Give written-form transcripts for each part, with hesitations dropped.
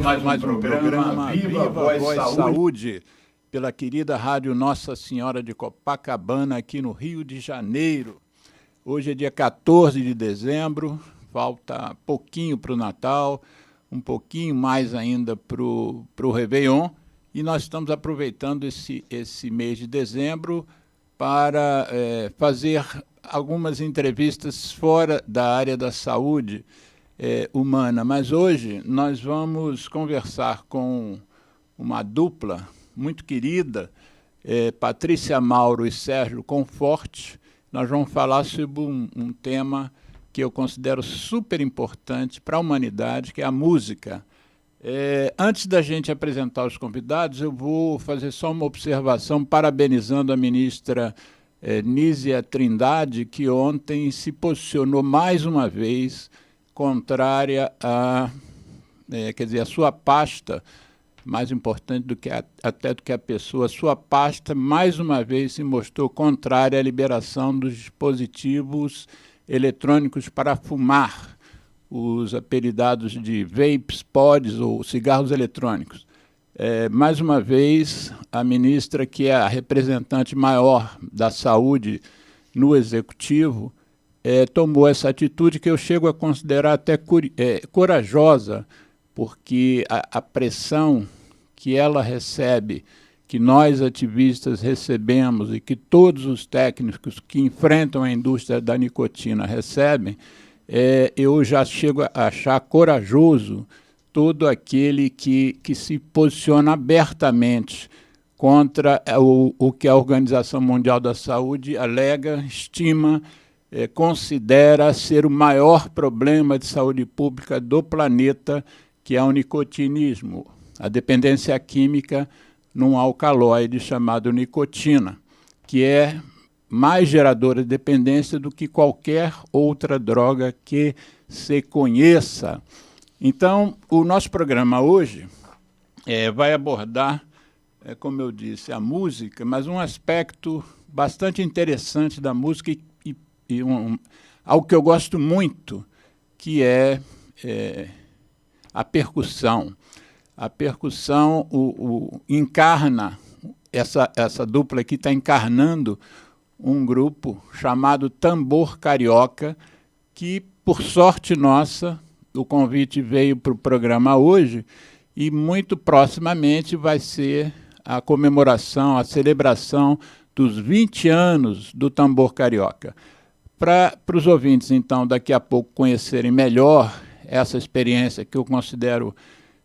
mais um programa Viva Voz Saúde, pela querida Rádio Nossa Senhora de Copacabana, aqui no Rio de Janeiro. Hoje é dia 14 de dezembro, falta pouquinho para o Natal, um pouquinho mais ainda para o Réveillon, e nós estamos aproveitando esse mês de dezembro para fazer algumas entrevistas fora da área da saúde humana. Mas hoje nós vamos conversar com uma dupla muito querida, Patrícia Mauro e Sérgio Conforte. Nós vamos falar sobre um tema que eu considero super importante para a humanidade, que é a música. Antes da gente apresentar os convidados, eu vou fazer só uma observação parabenizando a ministra Nízia Trindade, que ontem se posicionou mais uma vez contrária a sua pasta, mais importante até do que a pessoa, a sua pasta mais uma vez se mostrou contrária à liberação dos dispositivos eletrônicos para fumar, os apelidados de vapes, pods ou cigarros eletrônicos. Mais uma vez, a ministra, que é a representante maior da saúde no Executivo, tomou essa atitude que eu chego a considerar até corajosa, porque a pressão que ela recebe, que nós ativistas recebemos e que todos os técnicos que enfrentam a indústria da nicotina recebem, eu já chego a achar corajoso todo aquele que se posiciona abertamente contra o que a Organização Mundial da Saúde alega, estima, considera ser o maior problema de saúde pública do planeta, que é o nicotinismo, a dependência química num alcaloide chamado nicotina, que é mais geradora de dependência do que qualquer outra droga que se conheça. Então, o nosso programa hoje vai abordar, como eu disse, a música, mas um aspecto bastante interessante da música e algo que eu gosto muito, que é a percussão. A percussão encarna, essa dupla aqui está encarnando um grupo chamado Tambor Carioca, que, por sorte nossa, o convite veio para o programa hoje e muito proximamente vai ser a comemoração, a celebração dos 20 anos do Tambor Carioca. Para os ouvintes, então, daqui a pouco conhecerem melhor essa experiência que eu considero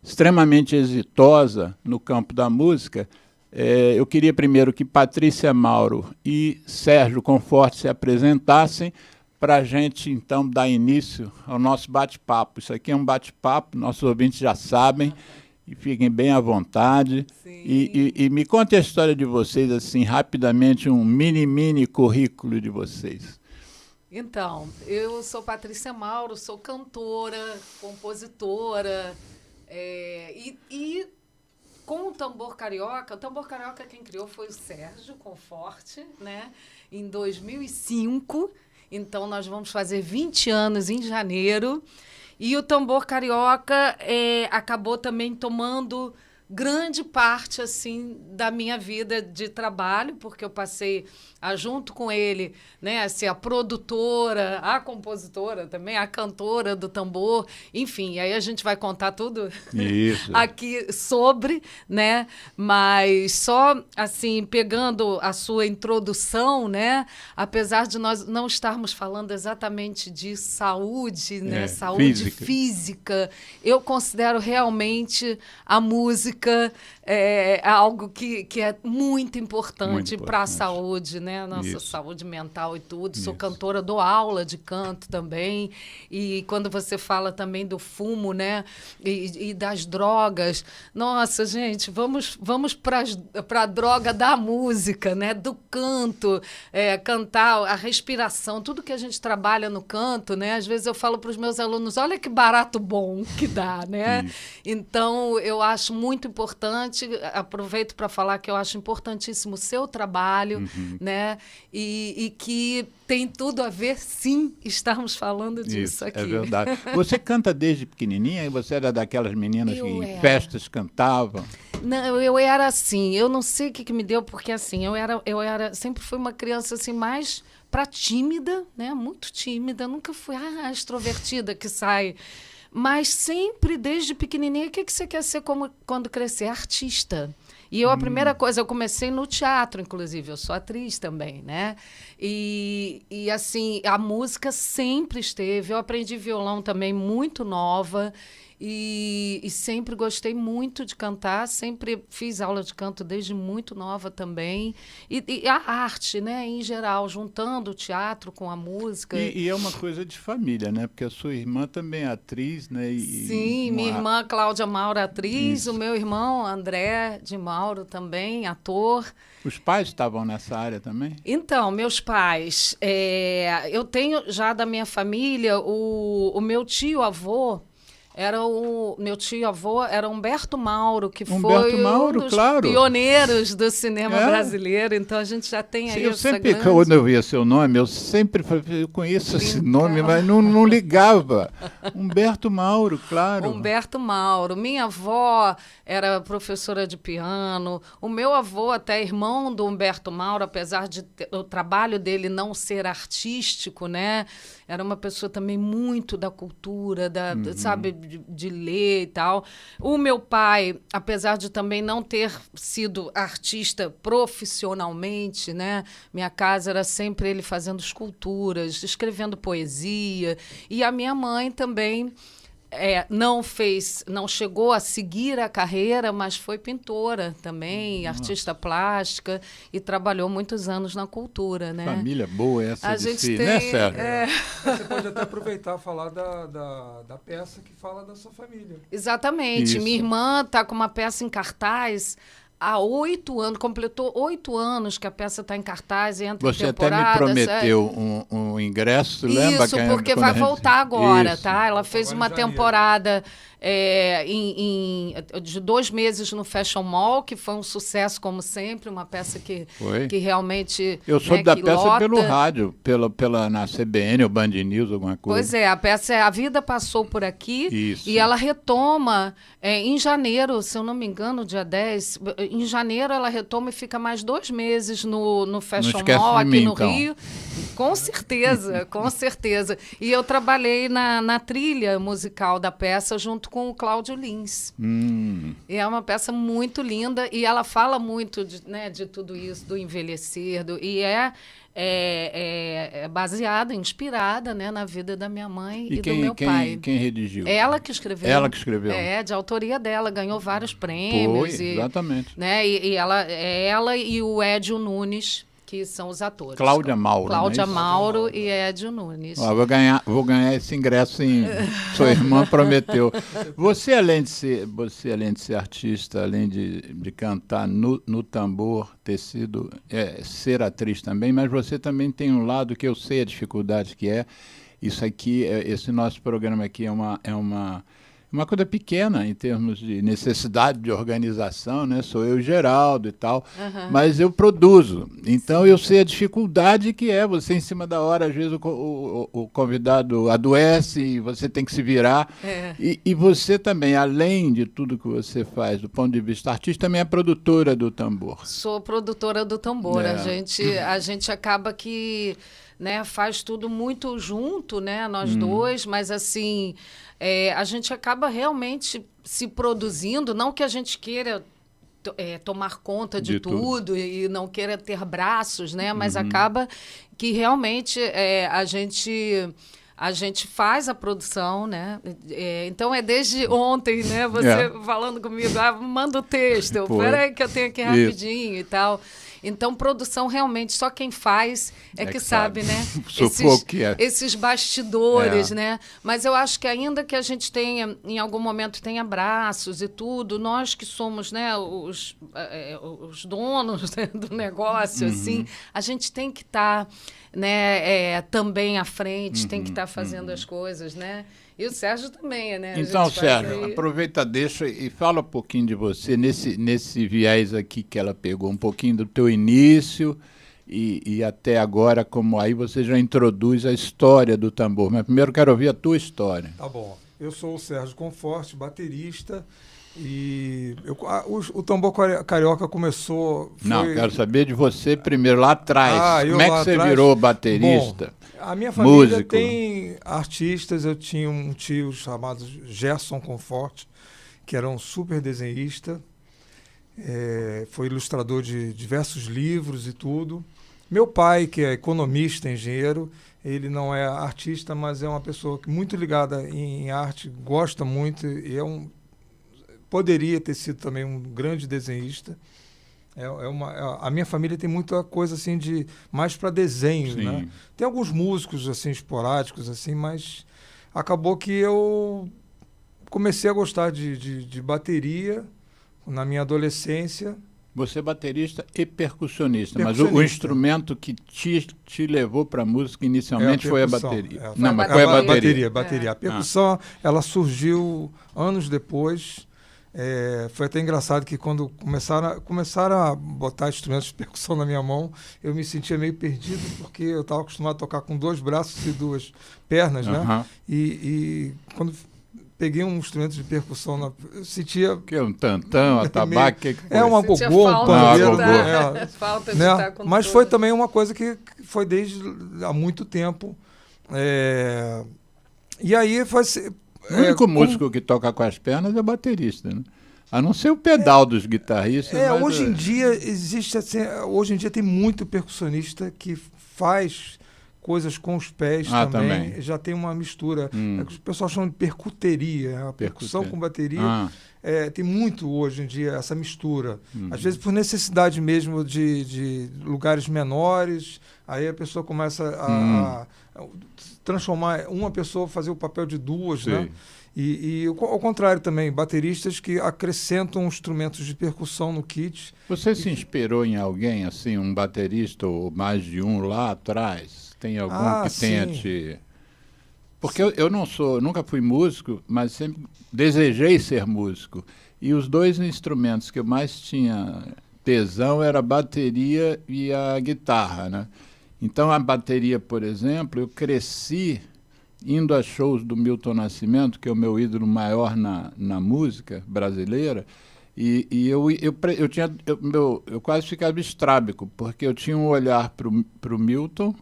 extremamente exitosa no campo da música, eu queria primeiro que Patrícia Mauro e Sérgio Conforte se apresentassem para a gente, então, dar início ao nosso bate-papo. Isso aqui é um bate-papo, nossos ouvintes já sabem, e fiquem bem à vontade. E me conte a história de vocês, assim, rapidamente, um mini currículo de vocês. Então, eu sou Patrícia Mauro, sou cantora, compositora, e com o Tambor Carioca quem criou foi o Sérgio Conforte, né, em 2005, então nós vamos fazer 20 anos em janeiro, e o Tambor Carioca acabou também tomando grande parte assim da minha vida de trabalho, porque eu passei junto com ele, né, a ser a produtora, a compositora também, a cantora do tambor, enfim, aí a gente vai contar tudo isso aqui sobre, né, mas só assim, pegando a sua introdução, né, apesar de nós não estarmos falando exatamente de saúde, né, saúde física, eu considero realmente a música algo que é muito importante para a saúde, né? Nossa saúde mental e tudo. Sou cantora, dou aula de canto também. E quando você fala também do fumo, né? E das drogas, nossa, gente, vamos para a droga da música, né? Do canto, cantar, a respiração, tudo que a gente trabalha no canto, né? Às vezes eu falo para os meus alunos, olha que barato bom que dá, né? Então, eu acho muito importante. Aproveito para falar que eu acho importantíssimo o seu trabalho, né? E que tem tudo a ver, sim, estarmos falando disso aqui. É verdade. Você canta desde pequenininha? Você era daquelas meninas que em festas cantavam? Não, eu era assim, eu não sei o que me deu, porque assim, sempre fui uma criança assim, mais para tímida, né? Muito tímida, nunca fui extrovertida que sai. Mas sempre, desde pequenininha, o que você quer ser quando crescer? Artista. E a primeira coisa, eu comecei no teatro, inclusive, eu sou atriz também, né? E assim, a música sempre esteve, eu aprendi violão também muito nova, e sempre gostei muito de cantar, sempre fiz aula de canto desde muito nova também. E a arte, né, em geral, juntando o teatro com a música. E é uma coisa de família, né? Porque a sua irmã também é atriz, né? Sim, minha irmã Cláudia Mauro, atriz, o meu irmão André de Mauro também, ator. Os pais estavam nessa área também? Então, meus pais, eu tenho já da minha família, o meu tio-avô, meu tio-avô era Humberto Mauro, que foi um dos pioneiros do cinema brasileiro. Então, a gente já tem aí quando eu via seu nome, eu sempre falei, eu conheço esse nome, mas não ligava. Humberto Mauro, claro. Humberto Mauro. Minha avó era professora de piano. O meu avô, até irmão do Humberto Mauro, apesar de o trabalho dele não ser artístico, né? Era uma pessoa também muito da cultura, sabe, de ler e tal. O meu pai, apesar de também não ter sido artista profissionalmente, né? Minha casa era sempre ele fazendo esculturas, escrevendo poesia. E a minha mãe também não chegou a seguir a carreira, mas foi pintora também, artista plástica, e trabalhou muitos anos na cultura, né? Família boa essa de si, né, Sérgio? Você pode até aproveitar e falar da peça que fala da sua família. Exatamente. Isso. Minha irmã está com uma peça em cartaz há 8 anos, completou 8 anos que a peça está em cartaz e entra em temporada. Você até me prometeu um ingresso, lembra? Isso, porque vai voltar agora, Isso. tá? Ela fez uma temporada de 2 meses no Fashion Mall, que foi um sucesso, como sempre, uma peça que realmente... Eu soube da peça pelo rádio, na CBN ou Band News, alguma coisa. Pois é, a peça A Vida Passou Por Aqui. Isso. E ela retoma em janeiro, se eu não me engano, dia 10. Em janeiro ela retoma e fica mais 2 meses no Fashion Mall aqui no Rio. Com certeza, com certeza. E eu trabalhei na trilha musical da peça junto com o Cláudio Lins. E é uma peça muito linda e ela fala muito de tudo isso, do envelhecer, e baseada, inspirada, né, na vida da minha mãe e do meu pai. Quem redigiu? Ela que escreveu. Ela que escreveu. De autoria dela, ganhou vários prêmios. Foi, exatamente. Né, e ela e o Édio Nunes, que são os atores. Cláudia Mauro. Cláudia Mauro e Édio Nunes. Vou ganhar esse ingresso em sua irmã prometeu. Você além de ser artista, além de cantar no tambor, ser atriz também, mas você também tem um lado que eu sei a dificuldade que é. Isso aqui, esse nosso programa aqui é uma coisa pequena em termos de necessidade de organização, né? Sou eu, Geraldo e tal, mas eu produzo. Então, eu sei a dificuldade que é você em cima da hora, às vezes o convidado adoece e você tem que se virar. E você também, além de tudo que você faz do ponto de vista artístico, também é produtora do tambor. Sou produtora do tambor. A gente acaba que... né, faz tudo muito junto, né, nós dois, mas assim, a gente acaba realmente se produzindo, não que a gente queira tomar conta de tudo e não queira ter braços, né, mas acaba que realmente a gente faz a produção, né? Então, desde ontem, né? Você falando comigo, manda o texto, peraí que eu tenho aqui rapidinho e tal. Então, produção, realmente, só quem faz que sabe, né? Esses bastidores, né? Mas eu acho que ainda que a gente tenha, em algum momento, tenha braços e tudo, nós que somos, né, os donos, né, do negócio, assim, a gente tem que estar... né, também à frente, tem que estar fazendo as coisas, né? E o Sérgio também, né? Então, Sérgio, aproveita, deixa e fala um pouquinho de você, nesse viés aqui que ela pegou, um pouquinho do teu início e até agora, como aí você já introduz a história do tambor. Mas primeiro quero ouvir a tua história. Tá bom. Eu sou o Sérgio Conforte, baterista, e o tambor carioca começou... Não, quero saber de você primeiro, lá atrás. Como é que você virou baterista? Bom, a minha família músico? Tem artistas. Eu tinha um tio chamado Gerson Conforte, que era um super desenhista, foi ilustrador de diversos livros e tudo. Meu pai, que é economista, engenheiro, ele não é artista, mas é uma pessoa muito ligada em arte, gosta muito, e poderia ter sido também um grande desenhista. A minha família tem muita coisa assim de mais para desenho, né? Tem alguns músicos assim esporádicos assim, mas acabou que eu comecei a gostar de bateria na minha adolescência. Você é baterista e percussionista, mas o instrumento que te levou para a música inicialmente foi a bateria. Não, mas foi a bateria. A percussão, ela surgiu anos depois. Foi até engraçado que quando começaram a botar instrumentos de percussão na minha mão, eu me sentia meio perdido, porque eu estava acostumado a tocar com 2 braços e 2 pernas, né? E quando peguei um instrumento de percussão, eu sentia... Que é um tantão, atabaque? Um agogô, um pandeiro. Falta de estar com mas foi também uma coisa que foi desde há muito tempo. E aí foi... O único músico que toca com as pernas é o baterista, né? A não ser o pedal dos guitarristas. Hoje em dia existe assim, hoje em dia tem muito percussionista que faz coisas com os pés também. Já tem uma mistura. O pessoal chama de percuteria, a percussão com bateria. Tem muito hoje em dia essa mistura. Às vezes por necessidade mesmo de lugares menores, aí a pessoa começa a transformar uma pessoa, fazer o papel de 2, né? E ao contrário também, bateristas que acrescentam instrumentos de percussão no kit. Você se inspirou em alguém, assim, um baterista ou mais de um lá atrás? Tem algum que tenha te... Porque eu nunca fui músico, mas sempre desejei ser músico. E os 2 instrumentos que eu mais tinha tesão era a bateria e a guitarra, né? Então, a bateria, por exemplo, eu cresci indo a shows do Milton Nascimento, que é o meu ídolo maior na música brasileira, e eu quase ficava estrábico, porque eu tinha um olhar para o Milton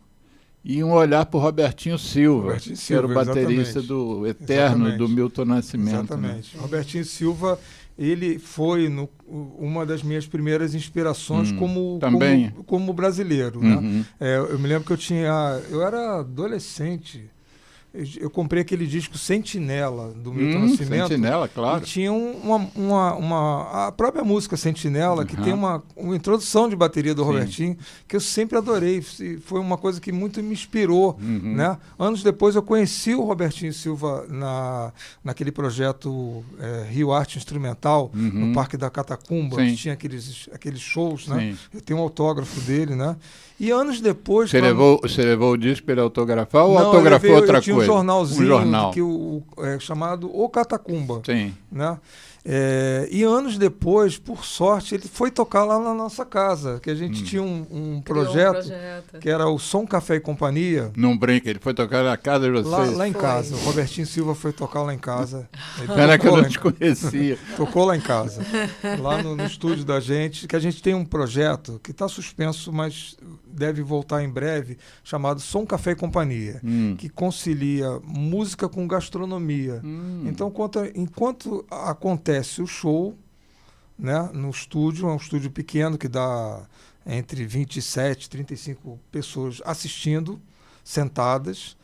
e um olhar para o Robertinho Silva, que era o baterista do eterno do Milton Nascimento. Exatamente. Né? Robertinho Silva, ele foi uma das minhas primeiras inspirações como brasileiro. Né? Eu me lembro que eu era adolescente, eu comprei aquele disco Sentinela, do Milton Nascimento. Sentinela, claro. E tinha a própria música Sentinela, que tem uma introdução de bateria do Robertinho, que eu sempre adorei. Foi uma coisa que muito me inspirou. Né? Anos depois eu conheci o Robertinho Silva naquele projeto Rio Arte Instrumental, no Parque da Catacumba, que tinha aqueles shows. Né? Eu tenho um autógrafo dele, né? E anos depois... Você levou o disco para ele autografar ou autografou outra coisa? Eu tinha um jornalzinho chamado O Catacumba. Sim. Né? E anos depois, por sorte, ele foi tocar lá na nossa casa, que a gente tinha um projeto que era o Som Café e Companhia. Não brinca, ele foi tocar na casa de vocês? Lá em casa. O Robertinho Silva foi tocar lá em casa. Era que eu não te conhecia. Tocou lá em casa. Lá no estúdio da gente, que a gente tem um projeto que está suspenso, mas deve voltar em breve, chamado Som Café e Companhia, que concilia música com gastronomia. Então, enquanto acontece o show, né, no estúdio, é um estúdio pequeno que dá entre 27 e 35 pessoas assistindo, sentadas,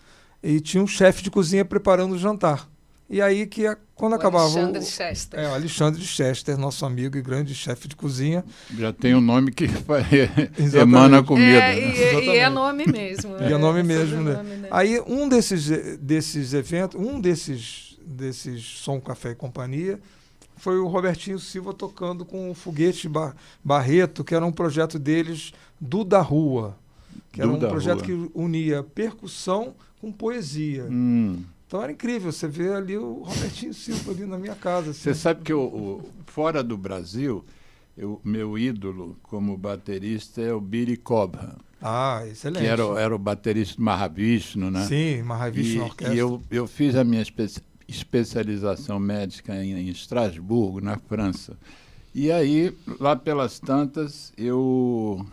e tinha um chefe de cozinha preparando o jantar. E aí quando acabava Alexandre Chester. O Alexandre Chester, nosso amigo e grande chefe de cozinha. Já tem um nome que emana a comida. E é nome mesmo. E é nome mesmo, né? Aí um desses eventos, desses Som Café e Companhia, foi o Robertinho Silva tocando com o Foguete Barreto, que era um projeto deles do Da Rua, que era um projeto que unia percussão com poesia. Então era incrível, você vê ali o Robertinho Silva ali na minha casa. Assim. Você sabe que fora do Brasil, meu ídolo como baterista é o Billy Cobham. Ah, excelente. Que era o baterista do Mahavishnu, né? Sim, Mahavishnu na orquestra. E eu fiz a minha especialização médica em Estrasburgo, na França. E aí, lá pelas tantas, eu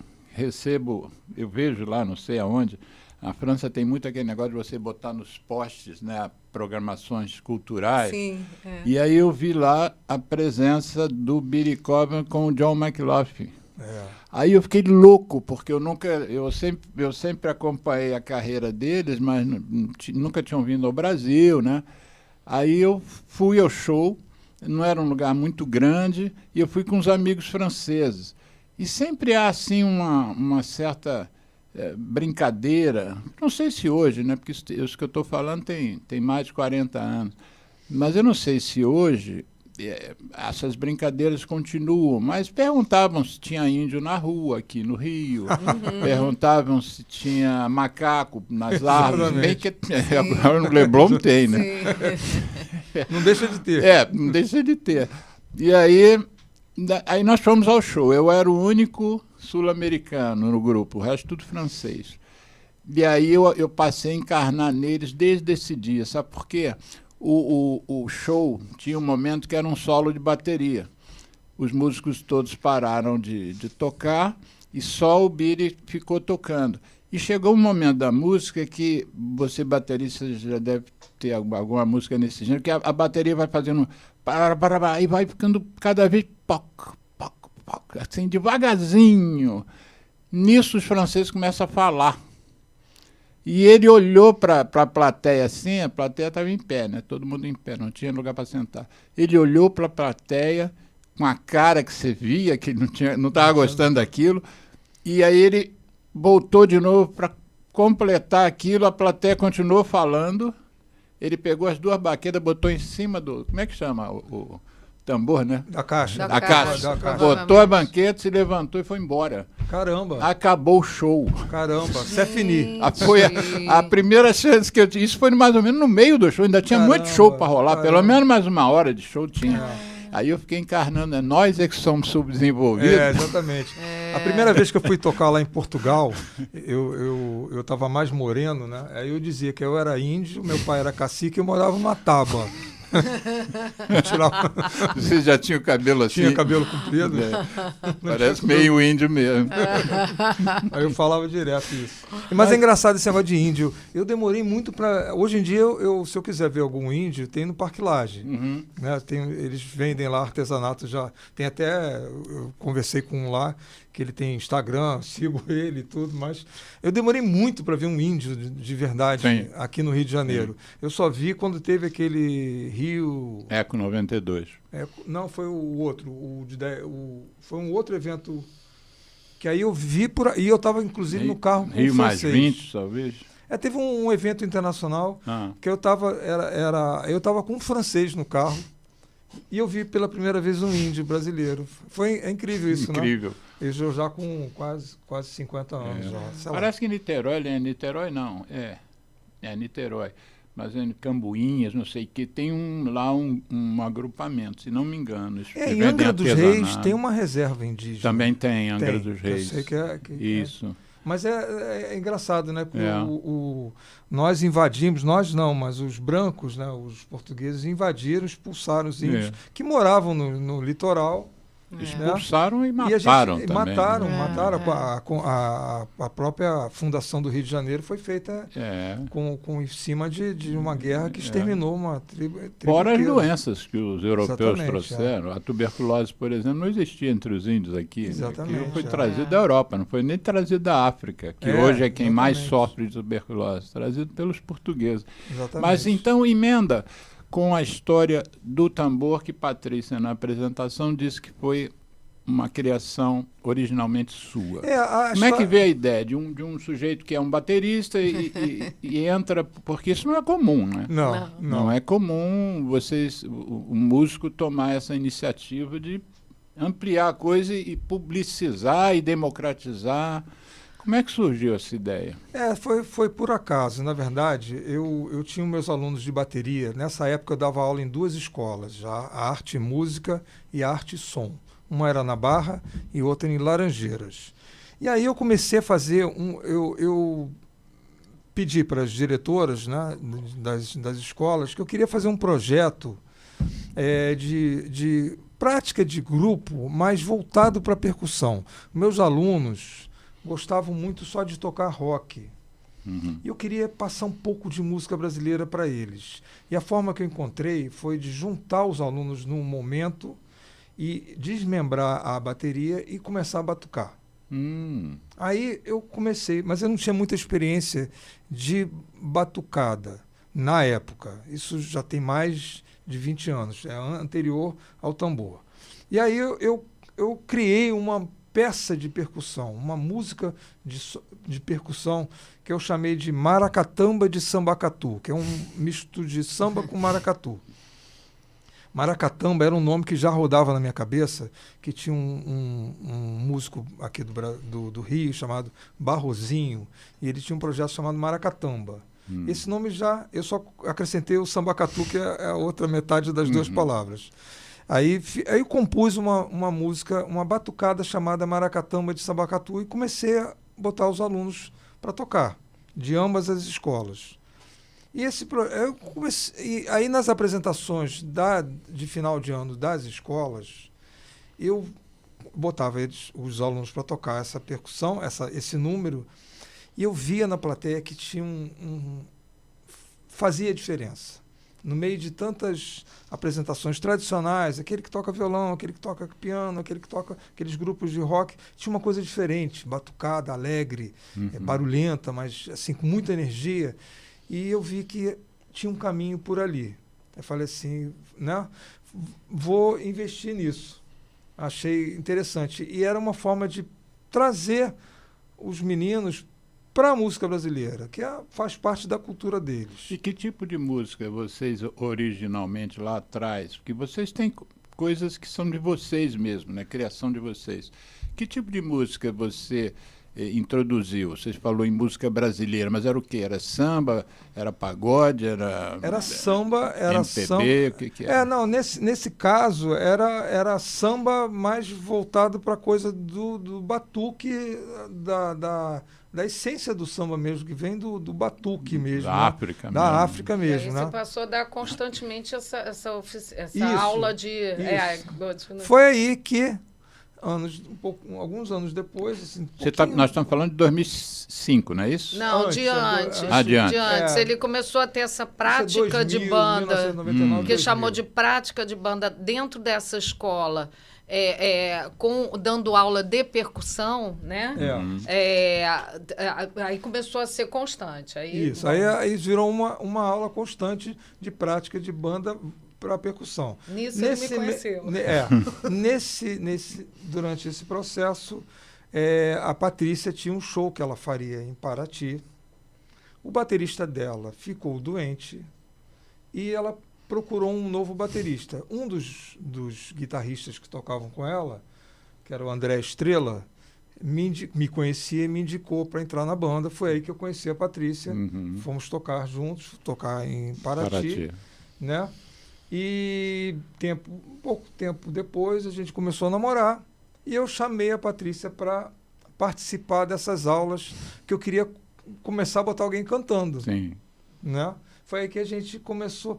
vejo lá, não sei aonde, a França tem muito aquele negócio de você botar nos postes, né, programações culturais. Sim, é. E aí eu vi lá a presença do Billy Cobham com o John McLaughlin. É. Aí eu fiquei louco, porque eu sempre acompanhei a carreira deles, mas nunca tinham vindo ao Brasil, né? Aí eu fui ao show, não era um lugar muito grande, e eu fui com uns amigos franceses. E sempre há, assim, uma certa brincadeira, não sei se hoje, né? Porque isso que eu estou falando tem mais de 40 anos, mas eu não sei se hoje essas brincadeiras continuam, mas perguntavam se tinha índio na rua aqui no Rio, perguntavam se tinha macaco nas árvores, bem que agora no Leblon tem, né? Não deixa de ter. Não deixa de ter. E aí nós fomos ao show, eu era o único sul-americano no grupo, o resto tudo francês. E aí eu passei a encarnar neles desde esse dia, sabe por quê? O show tinha um momento que era um solo de bateria. Os músicos todos pararam de tocar e só o Billy ficou tocando. E chegou um momento da música que você, baterista, já deve ter alguma música nesse gênero, que a bateria vai fazendo e vai ficando cada vez assim, devagarzinho. Nisso os franceses começam a falar. E ele olhou para a plateia assim, a plateia estava em pé, né? Todo mundo em pé, não tinha lugar para sentar. Ele olhou para a plateia com a cara que você via, que não estava gostando daquilo, e aí ele voltou de novo para completar aquilo, a plateia continuou falando, ele pegou as duas baquetas, botou em cima do... Como é que chama o tambor, né? Da caixa. Da caixa. Botou a banqueta, se levantou e foi embora. Caramba. Acabou o show. Caramba, c'est fini. Foi a primeira chance que eu tinha. Isso foi mais ou menos no meio do show, ainda tinha muito show para rolar, pelo menos mais uma hora de show tinha. Aí eu fiquei encarnando, nós é que somos subdesenvolvidos. Exatamente. A primeira vez que eu fui tocar lá em Portugal, eu estava mais moreno, né? Aí eu dizia que eu era índio, meu pai era cacique e eu morava numa tábua. Você já tinha o cabelo assim? Tinha cabelo comprido. Parece meio índio mesmo. Aí eu falava direto isso. Mas é engraçado esse negócio de índio. Eu demorei muito para... Hoje em dia, se eu quiser ver algum índio, tem no Parque Lage. Uhum. Né? Eles vendem lá artesanato já. Tem até... Eu conversei com um lá, que ele tem Instagram, sigo ele e tudo, mas eu demorei muito para ver um índio de verdade. Sim. Aqui no Rio de Janeiro. Sim. Eu só vi quando teve aquele Rio... Eco 92. Não, foi o outro. Foi um outro evento que aí eu vi por aí. Eu estava, inclusive, no carro com Rio o francês. Mais 20, talvez? Teve um evento internacional que eu estava com um francês no carro e eu vi pela primeira vez um índio brasileiro. É incrível isso, incrível. Né? Eu já com quase 50 anos. Já, parece que Niterói, Niterói não, é Niterói, mas em Cambuinhas, não sei o que, tem lá um agrupamento, se não me engano. Em Angra dos Reis tem uma reserva indígena. Também tem Angra dos Reis. Eu sei que isso. Mas é engraçado, né? Porque nós invadimos, nós não, mas os brancos, né? Os portugueses invadiram, expulsaram os índios que moravam no litoral. Expulsaram e mataram também. Mataram. A própria fundação do Rio de Janeiro foi feita em cima de uma guerra que exterminou uma tribo fora inteira. As doenças que os europeus trouxeram. A tuberculose, por exemplo, não existia entre os índios aqui. Exatamente. Aquilo foi trazido da Europa, não foi nem trazido da África, que hoje é quem mais sofre de tuberculose, trazido pelos portugueses. Exatamente. Mas então emenda com a história do tambor, que Patrícia, na apresentação, disse que foi uma criação originalmente sua. Como é que veio a ideia de um sujeito que é um baterista e entra... Porque isso não é comum, né? Não é comum o músico tomar essa iniciativa de ampliar a coisa e publicizar e democratizar. Como é que surgiu essa ideia? Foi por acaso. Na verdade, eu tinha meus alunos de bateria. Nessa época eu dava aula em 2 escolas, já, a Arte e Música e a Arte e Som. Uma era na Barra e outra em Laranjeiras. E aí eu comecei a fazer eu pedi para as diretoras, né, das escolas que eu queria fazer um projeto de prática de grupo, mais voltado para a percussão. Meus alunos gostavam muito só de tocar rock. E eu queria passar um pouco de música brasileira para eles. E a forma que eu encontrei foi de juntar os alunos num momento e desmembrar a bateria e começar a batucar. Aí eu comecei, mas eu não tinha muita experiência de batucada na época. Isso já tem mais de 20 anos, é anterior ao tambor. E aí eu criei uma peça de percussão, uma música de percussão que eu chamei de Maracatamba de Sambacatu, que é um misto de samba com maracatu. Maracatamba era um nome que já rodava na minha cabeça, que tinha um músico aqui do Rio chamado Barrozinho, e ele tinha um projeto chamado Maracatamba. Esse nome eu só acrescentei o Sambacatu, que é a outra metade das 2 palavras. Aí eu compus uma música, uma batucada chamada Maracatamba de Sambacatu, e comecei a botar os alunos para tocar, de ambas as escolas. E aí nas apresentações de final de ano das escolas, eu botava os alunos para tocar essa percussão, esse número, e eu via na plateia que tinha fazia diferença. No meio de tantas apresentações tradicionais, aquele que toca violão, aquele que toca piano, aquele que toca aqueles grupos de rock, tinha uma coisa diferente, batucada, alegre, barulhenta, mas assim, com muita energia. E eu vi que tinha um caminho por ali. Eu falei assim, né? Vou investir nisso. Achei interessante. E era uma forma de trazer os meninos para a música brasileira, que faz parte da cultura deles. E que tipo de música vocês originalmente lá atrás? Porque vocês têm coisas que são de vocês mesmo, né? Criação de vocês. Que tipo de música você introduziu? Você falou em música brasileira, mas era o quê? Era samba? Era pagode? Era samba, era MPB, samba. O que era? Não, nesse caso era samba mais voltado para a coisa do batuque, da essência do samba mesmo, que vem do batuque mesmo. Da né? África mesmo. Da África mesmo, E aí né? você passou a dar constantemente essa Isso, aula de... Foi aí que alguns anos depois, assim, Nós estamos falando de 2005, não é isso? Não, Antes, de antes. Adiante. De antes. Ele começou a ter essa prática 2000, de banda, 1999, que 2000. chamou de prática de banda dentro dessa escola, dando aula de percussão, né? Aí começou a ser constante. Isso, aí virou uma aula constante de prática de banda para percussão. Nisso ele me conheceu. Durante esse processo, a Patrícia tinha um show que ela faria em Paraty. O baterista dela ficou doente e ela procurou um novo baterista. Um dos guitarristas que tocavam com ela, que era o André Estrela, me conhecia e me indicou para entrar na banda. Foi aí que eu conheci a Patrícia. Fomos tocar juntos, tocar em Paraty. Né? E pouco tempo depois a gente começou a namorar e eu chamei a Patrícia para participar dessas aulas, que eu queria começar a botar alguém cantando. Sim. Né? Foi aí que a gente começou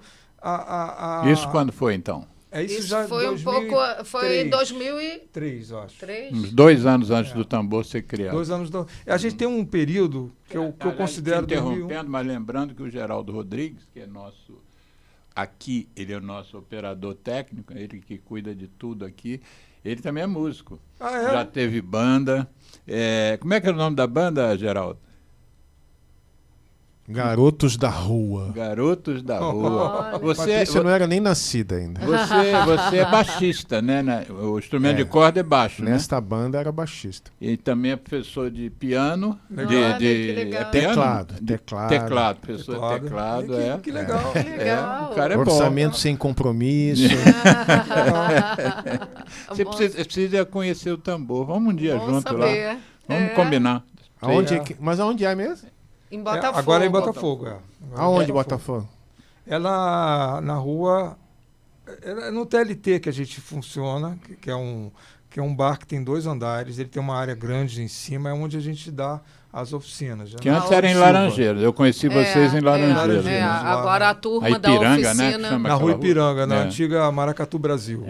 Isso quando foi, então? Isso já foi 2003, foi em 2003, eu acho. Uns 2 anos antes do tambor ser criado. 2 anos. A gente tem um período que eu considero... Interrompendo, mas lembrando que o Geraldo Rodrigues, que é nosso... Aqui, ele é o nosso operador técnico, ele que cuida de tudo aqui. Ele também é músico. Já teve banda. Como é que é o nome da banda, Geraldo? Garotos da Rua. Garotos da Rua. Patrícia não era nem nascida ainda. Você é baixista, né? O instrumento de corda é baixo, Nesta banda era baixista. E também é professor de piano. Que legal. Teclado. Professor de teclado. Que legal. Que legal. O cara é Orçamento bom. sem compromisso. Você precisa conhecer o tambor. Vamos um dia Bom junto saber. lá. Vamos combinar. Mas aonde é mesmo? Em Botafogo. Agora é em Botafogo, Aonde Botafogo? É na rua... É no TLT que a gente funciona, que é um bar que tem 2 andares, ele tem uma área grande em cima, é onde a gente dá as oficinas. Que antes era em Laranjeiras. Eu conheci vocês em Laranjeiras. Agora a turma a Ipiranga, da oficina... né, na rua Ipiranga, na antiga Maracatu Brasil.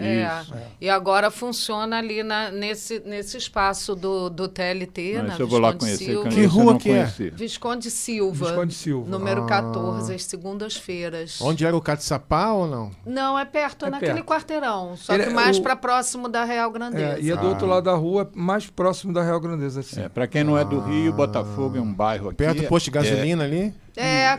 E agora funciona ali nesse espaço do TLT, Mas na eu vou lá Visconde conhecer. Silva. Que rua que é? Visconde Silva. Visconde Silva. Número 14, às segundas-feiras. Onde era o Caçapá ou não? Não, é perto, naquele perto. quarteirão. Só que mais para próximo da Real Grandeza. E é do outro lado da rua, mais próximo da Real Grandeza. Assim. Para quem não é do Rio, Botafogo é um bairro aqui. Perto do posto de gasolina ali?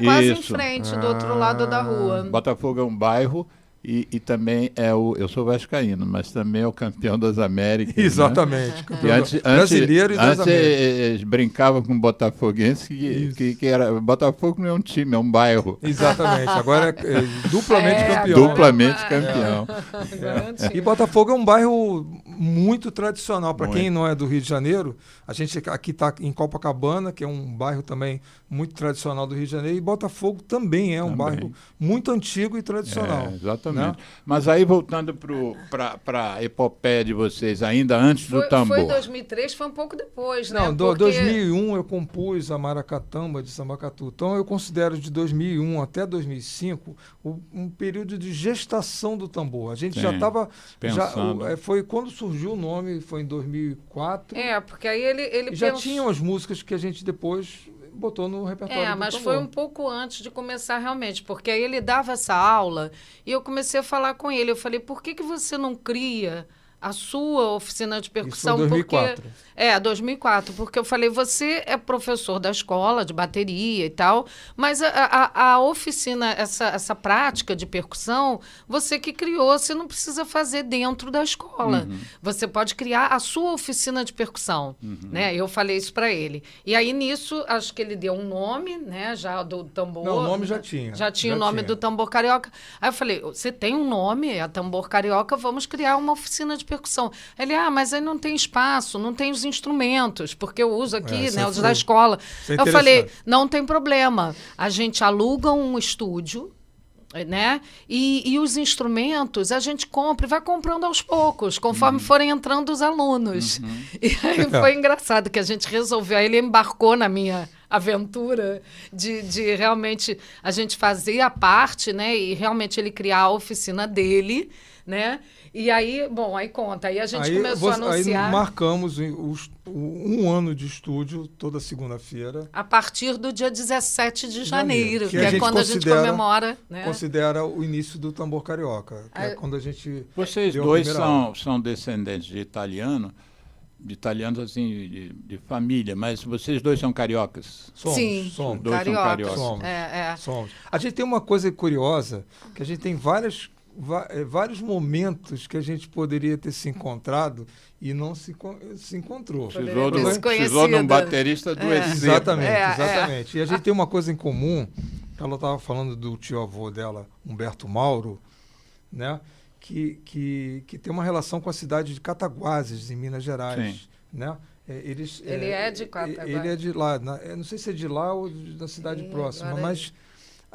Quase em frente, do outro lado da rua. Botafogo é um bairro e também eu sou vascaíno, mas também é o campeão das Américas. Exatamente. Né? Campeão brasileiro e das Américas. Eles brincavam com botafoguense que era... Botafogo não é um time, é um bairro. Exatamente. Agora é duplamente campeão. Duplamente campeão. E Botafogo é um bairro muito tradicional. Para quem não é do Rio de Janeiro, a gente aqui está em Copacabana, que é um bairro também muito tradicional do Rio de Janeiro, e Botafogo também é um bairro muito antigo e tradicional. Exatamente. Né? Mas aí, voltando para a epopeia de vocês, ainda antes do tambor. Foi 2003, foi um pouco depois, né? Não, 2001 eu compus a Maracatamba de Sambacatu. Então eu considero de 2001 até 2005 um período de gestação do tambor. A gente já estava... Foi quando surgiu o nome, foi em 2004. Porque aí ele já tinham as músicas que a gente depois botou no repertório do mas tambor. foi um pouco antes de começar realmente, porque aí ele dava essa aula e eu comecei a falar com ele. Eu falei, por que você não cria a sua oficina de percussão? Isso foi 2004. 2004, porque eu falei, você é professor da escola de bateria e tal, mas a oficina, essa prática de percussão, você que criou, você não precisa fazer dentro da escola. Você pode criar a sua oficina de percussão, né? Eu falei isso para ele. E aí, nisso, acho que ele deu um nome, né, já do tambor. Não, o nome já tinha. Já tinha o nome do tambor carioca. Aí eu falei, você tem um nome, é tambor carioca, vamos criar uma oficina de percussão. Ele, mas aí não tem espaço, não tem os instrumentos, porque eu uso aqui, né, os da escola. Eu falei, não tem problema, a gente aluga um estúdio, né, e os instrumentos a gente compra e vai comprando aos poucos, conforme forem entrando os alunos. E aí foi engraçado que a gente resolveu, aí ele embarcou na minha aventura de realmente a gente fazer a parte, né, e realmente ele criar a oficina dele, né? E aí, aí conta. Aí a gente começou a anunciar. Aí marcamos um ano de estúdio toda segunda-feira. A partir do dia 17 de janeiro, que é quando a gente comemora. Né? Considera o início do tambor carioca. Que é quando a gente. Vocês dois são descendentes de italianos assim, de família, mas vocês dois são cariocas? Somos. Dois cariocas. São cariocas. Somos. A gente tem uma coisa curiosa, que a gente tem vários momentos que a gente poderia ter se encontrado e não se encontrou. Precisou de um baterista do Exatamente. E a gente tem uma coisa em comum, ela estava falando do tio-avô dela, Humberto Mauro, né? Que tem uma relação com a cidade de Cataguases, em Minas Gerais. Né? Ele é de Cataguases. Ele é de lá. Não sei se é de lá ou da cidade próxima, mas...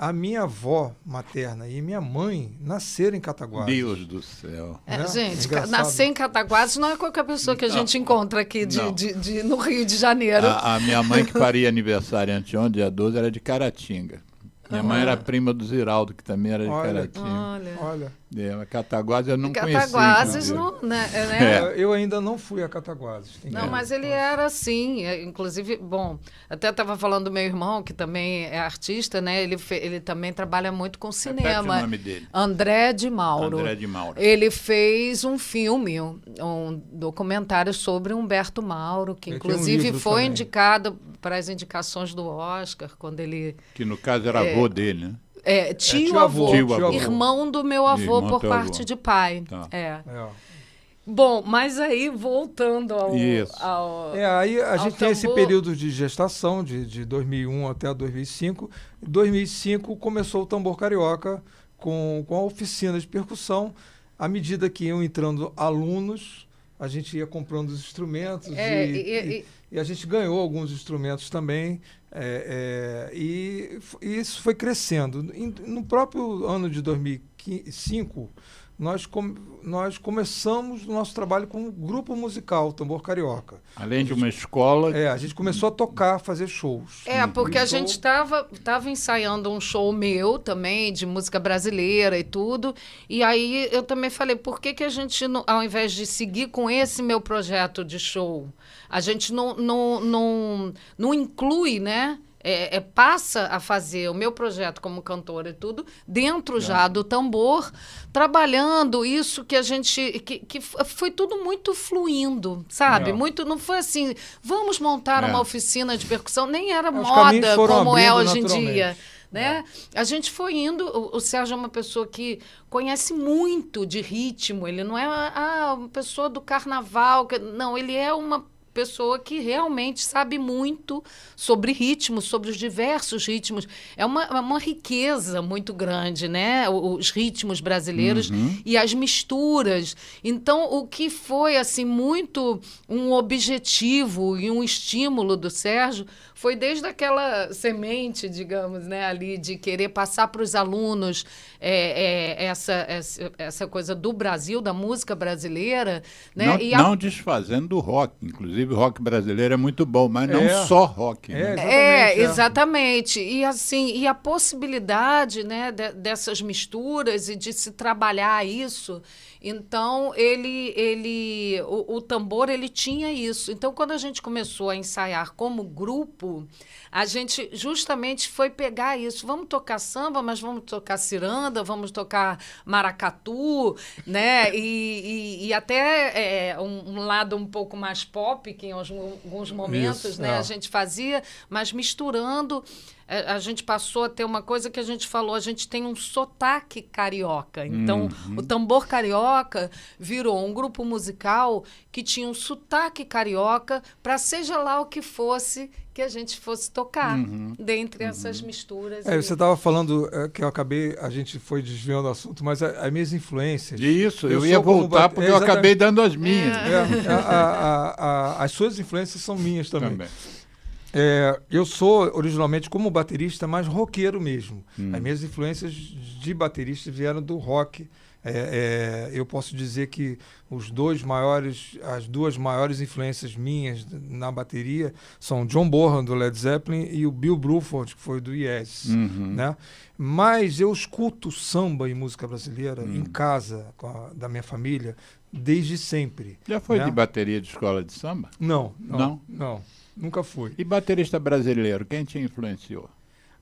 A minha avó materna e minha mãe nasceram em Cataguases. Deus do céu. Gente, nascer em Cataguases não é qualquer pessoa que a gente encontra aqui no Rio de Janeiro. A minha mãe, que faria aniversário anteontem, dia 12, era de Caratinga. Minha mãe era prima do Ziraldo, que também era de Caratinga. Olha. Cataguases eu não conhecia. Cataguases, não, né? Eu ainda não fui a Cataguases. Mas ele era assim. Inclusive, até estava falando do meu irmão, que também é artista, né? Ele também trabalha muito com cinema. Repete o nome dele. André de Mauro. Ele fez um filme, um documentário sobre Humberto Mauro, que inclusive foi indicado para as indicações do Oscar, quando ele... Que no caso era avô dele, né? Tio-avô, irmão do meu avô por parte de pai. Tá. Bom, mas aí voltando ao... aí a gente tem esse período de gestação, de 2001 até 2005. Em 2005 começou o tambor carioca com a oficina de percussão. À medida que iam entrando alunos, a gente ia comprando os instrumentos e a gente ganhou alguns instrumentos também. E isso foi crescendo. No próprio ano de 2005, nós começamos o nosso trabalho com um grupo musical, Tambor Carioca. Além de uma escola... A gente começou a tocar, fazer shows. Porque a gente estava ensaiando um show meu também, de música brasileira e tudo, e aí eu também falei, por que a gente, ao invés de seguir com esse meu projeto de show, a gente não inclui, né? Passa a fazer o meu projeto como cantora e tudo dentro já do tambor, trabalhando isso que a gente... que foi tudo muito fluindo, sabe? Muito, não foi assim, vamos montar uma oficina de percussão, nem era moda como é hoje em dia. Né? A gente foi indo... O Sérgio é uma pessoa que conhece muito de ritmo, ele não é uma pessoa do carnaval, não, ele é uma pessoa que realmente sabe muito sobre ritmos, sobre os diversos ritmos. É uma riqueza muito grande, né? Os ritmos brasileiros e as misturas. Então, o que foi assim muito um objetivo e um estímulo do Sérgio foi desde aquela semente, digamos, né, ali de querer passar para os alunos essa coisa do Brasil, da música brasileira, né? Não desfazendo do rock, inclusive o rock brasileiro é muito bom, mas não só rock. Né? Exatamente. E assim, e a possibilidade, né, dessas misturas e de se trabalhar isso. Então, o tambor, ele tinha isso. Então, quando a gente começou a ensaiar como grupo, a gente justamente foi pegar isso. Vamos tocar samba, mas vamos tocar ciranda, vamos tocar maracatu, né? E até um lado um pouco mais pop, que em alguns momentos isso, né, a gente fazia, mas misturando. A gente passou a ter uma coisa que a gente falou, a gente tem um sotaque carioca. Então, o Tambor Carioca virou um grupo musical que tinha um sotaque carioca para seja lá o que fosse que a gente fosse tocar, dentre essas misturas. Você estava falando que a gente foi desviando o assunto, mas as minhas influências... Isso, eu ia voltar porque eu acabei dando as minhas. As suas influências são minhas também. Eu sou, originalmente, como baterista, mais roqueiro mesmo. As minhas influências de baterista vieram do rock. Eu posso dizer que as duas maiores influências minhas na bateria são John Bonham, do Led Zeppelin, e o Bill Bruford, que foi do Yes. Né? Mas eu escuto samba e música brasileira em casa, da minha família, desde sempre. Já foi de bateria de escola de samba? Não. Nunca fui. E baterista brasileiro, quem te influenciou?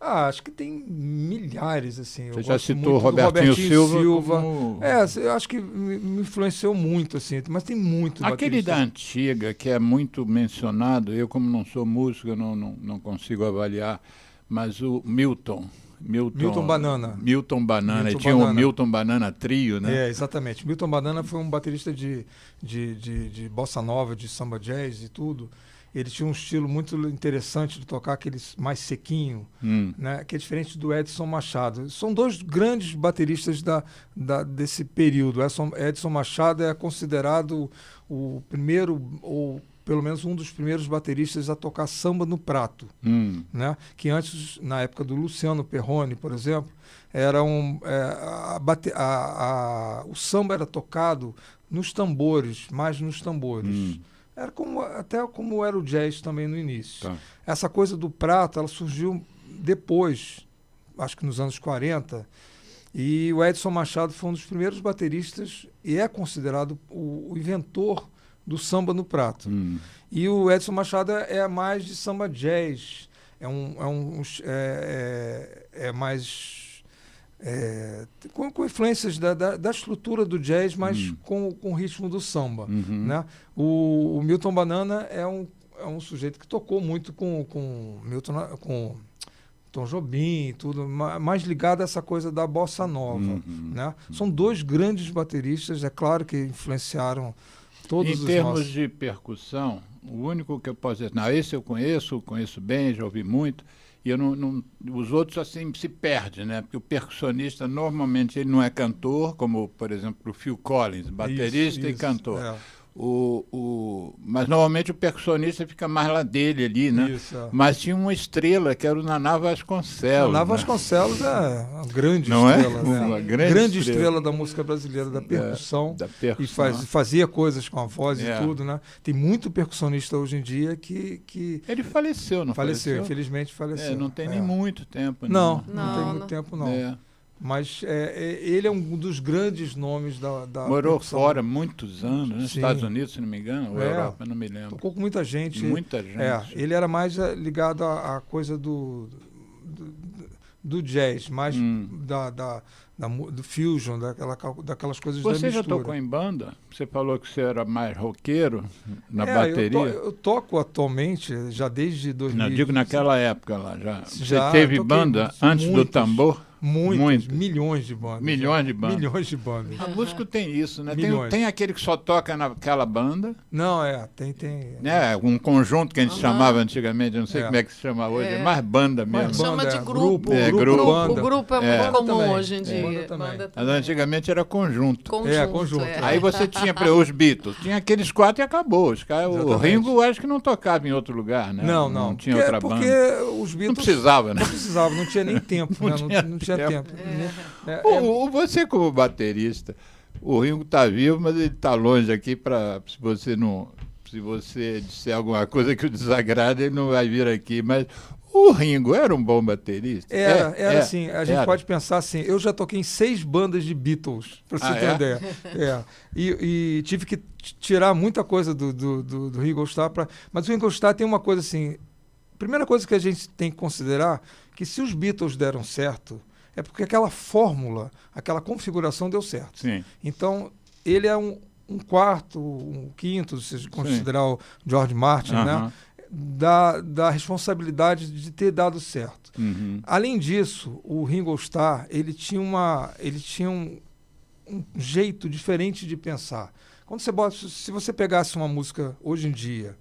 Acho que tem milhares, assim. Você já citou Robertinho Silva. Como... eu acho que me influenciou muito, assim, mas tem muito. Aquele da antiga, que é muito mencionado, eu como não sou músico, eu não consigo avaliar, mas o Milton Banana. E tinha o Milton Banana Trio, né? Exatamente. Milton Banana foi um baterista de bossa nova, de samba jazz e tudo. Ele tinha um estilo muito interessante de tocar, aquele mais sequinho, né? Que é diferente do Edson Machado. São dois grandes bateristas desse período. Edson Machado é considerado o primeiro, ou pelo menos um dos primeiros bateristas a tocar samba no prato. Né? Que antes, na época do Luciano Perrone, por exemplo, era o samba era tocado nos tambores, mais nos tambores. Era até como era o jazz também no início. Tá. Essa coisa do prato, ela surgiu depois, acho que nos anos 40, e o Edson Machado foi um dos primeiros bateristas e é considerado o inventor do samba no prato. E o Edson Machado é mais de samba jazz, é mais... com influências da estrutura do jazz, mas com o ritmo do samba. Né? O Milton Banana é um sujeito que tocou muito com Tom Jobim, tudo, mais ligado a essa coisa da bossa nova. Né? São dois grandes bateristas, é claro que influenciaram todos os nossos. Em termos de percussão, o único que eu posso dizer, esse eu conheço bem, já ouvi muito, e os outros assim se perdem, né? Porque o percussionista normalmente ele não é cantor, como por exemplo o Phil Collins, baterista e cantor. Mas normalmente o percussionista fica mais lá dele ali, né? Isso, é. Mas tinha uma estrela que era o Naná Vasconcelos. Naná né? Vasconcelos é uma grande Não é? estrela, né? Uma grande estrela da música brasileira, da percussão. Da percussão. E fazia coisas com a voz É. e tudo, né? Tem muito percussionista hoje em dia que Ele faleceu, não faleceu? faleceu, infelizmente faleceu. Não tem nem muito tempo. Não, né? não tem Não, muito não. tempo, não. É. Mas ele é um dos grandes nomes da Morou percussão. fora muitos anos, nos Sim. Estados Unidos, se não me engano, ou É. Europa, não me lembro. Tocou com muita gente. Muita gente. Ele era mais ligado à coisa do jazz, mais do fusion, daquelas coisas da Você mistura. já tocou em banda? Você falou que você era mais roqueiro na Eu bateria? toco atualmente, já desde 2000. Não, digo naquela época lá já. Já, Você teve toquei banda antes do muitas. tambor? Muitas, milhões de bandas. Milhões de bandas. Milhões de bandas. A música tem isso, né? Milhões. Tem aquele que só toca naquela banda, Não, tem. né? Um conjunto que a gente chamava antigamente, eu não sei É. como é que se chama hoje, É. mais banda mesmo. Mais Chama banda, de grupo. grupo, banda. O grupo é É. muito comum Também. hoje em dia. Banda também. Mas também. antigamente era conjunto. Conjunto. Aí você tinha os Beatles, tinha aqueles 4 e acabou. Os caras, o Exatamente. Ringo acho que não tocava em outro lugar, né? Não. Não tinha porque, outra porque banda. os Beatles... Não precisava, né? Não precisava, não tinha nem tempo. Não né? tinha Não tinha tempo. Você como baterista, o Ringo tá vivo, mas ele tá longe aqui para se você disser alguma coisa que o desagrada, ele não vai vir aqui, mas o Ringo era um bom baterista? Era assim, a gente era. pode pensar assim, eu já toquei em 6 bandas de Beatles, para você ter uma ideia. E tive que tirar muita coisa do Ringo Starr, mas o Ringo Starr tem uma coisa assim, primeira coisa que a gente tem que considerar, que se os Beatles deram certo, é porque aquela fórmula, aquela configuração deu certo. Sim. Então, ele é um quarto, um quinto, se você considerar o George Martin, né? Da responsabilidade de ter dado certo. Uhum. Além disso, o Ringo Starr, ele tinha um jeito diferente de pensar. Se você pegasse uma música hoje em dia,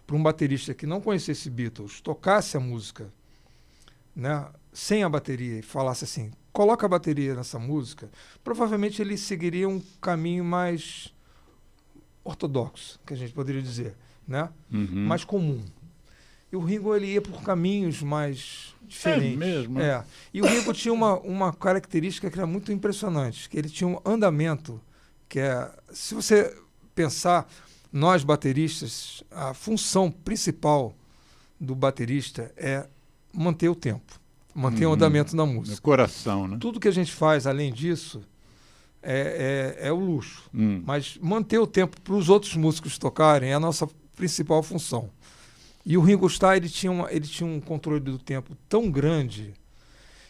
para um baterista que não conhecesse Beatles, tocasse a música, né, sem a bateria e falasse assim, coloca a bateria nessa música, provavelmente ele seguiria um caminho mais ortodoxo, que a gente poderia dizer, né? Uhum. Mais comum. E o Ringo, ele ia por caminhos mais diferentes. Mesmo? E o Ringo tinha uma característica que era muito impressionante, que ele tinha um andamento que se você pensar, nós bateristas, a função principal do baterista é manter o tempo, manter o andamento da música. No coração, né? Tudo que a gente faz além disso é o luxo. Mas manter o tempo para os outros músicos tocarem é a nossa principal função. E o Ringo Starr, ele tinha um controle do tempo tão grande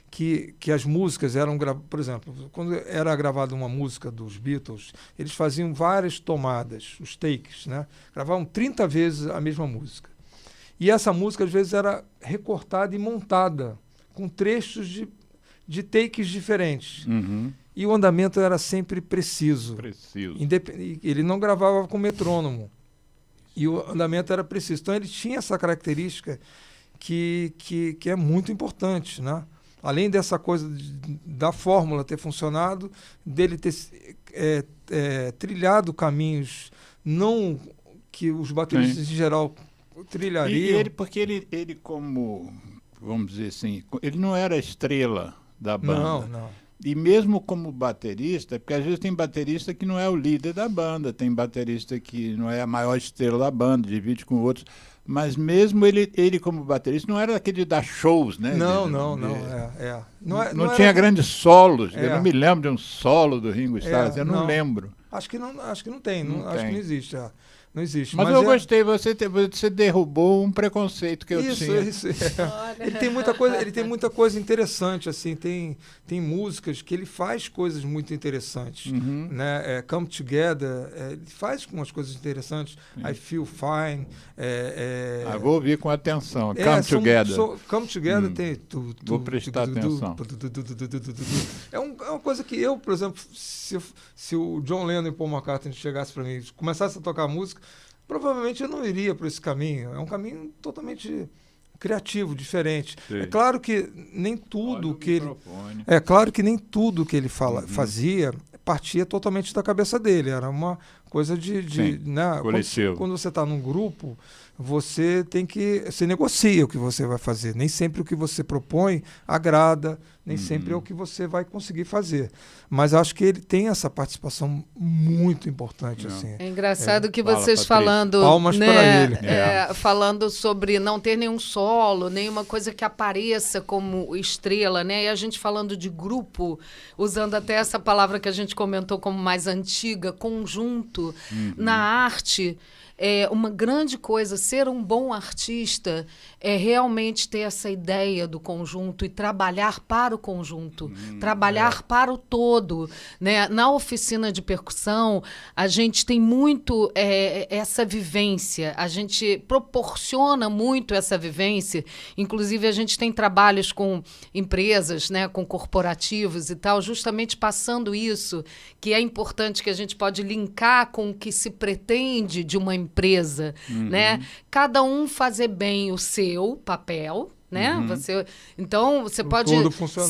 que as músicas eram... Por exemplo, quando era gravada uma música dos Beatles, eles faziam várias tomadas, os takes, né? Gravavam 30 vezes a mesma música. E essa música, às vezes, era recortada e montada, com trechos de takes diferentes. Uhum. E o andamento era sempre preciso. Ele não gravava com metrônomo. E o andamento era preciso. Então, ele tinha essa característica que é muito importante, né? Além dessa coisa da fórmula ter funcionado, dele ter trilhado caminhos não que os bateristas em geral trilhariam. Porque ele como, vamos dizer assim, ele não era a estrela da banda. Não. E mesmo como baterista, porque às vezes tem baterista que não é o líder da banda, tem baterista que não é a maior estrela da banda, divide com outros, mas mesmo ele como baterista não era aquele dar shows, né? Não tinha grandes solos, eu não me lembro de um solo do Ringo Starr, eu não lembro. Acho que não tem, acho que não existe. Não existe. Mas eu gostei, você derrubou um preconceito que eu tinha. Isso. Ele tem muita coisa interessante, assim, tem músicas que ele faz coisas muito interessantes, né? Come Together, ele faz umas coisas interessantes. I Feel Fine. Vou ouvir com atenção. Come Together. Come Together tem... Vou prestar atenção. É uma coisa que eu, por exemplo, se o John Lennon e Paul McCartney chegassem para mim e começassem a tocar música, provavelmente eu não iria por esse caminho. É um caminho totalmente criativo, diferente. Sim. É claro que nem tudo que ele fazia partia totalmente da cabeça dele. Era uma Coisa né? Coletivo. Quando você está num grupo, você negocia o que você vai fazer. Nem sempre o que você propõe agrada, nem sempre é o que você vai conseguir fazer. Mas acho que ele tem essa participação muito importante. Assim. É engraçado que Fala, vocês Patrícia. falando, Palmas né, para ele. falando sobre não ter nenhum solo, nenhuma coisa que apareça como estrela, né? E a gente falando de grupo, usando até essa palavra que a gente comentou como mais antiga, conjunto. Na arte, uma grande coisa, ser um bom artista é realmente ter essa ideia do conjunto e trabalhar para o conjunto, trabalhar para o todo, né? Na oficina de percussão, a gente tem muito essa vivência, a gente proporciona muito essa vivência, inclusive a gente tem trabalhos com empresas, né, com corporativos e tal, justamente passando isso, que é importante, que a gente pode linkar com o que se pretende de uma empresa, né? Cada um fazer bem o seu papel, né? Então, você pode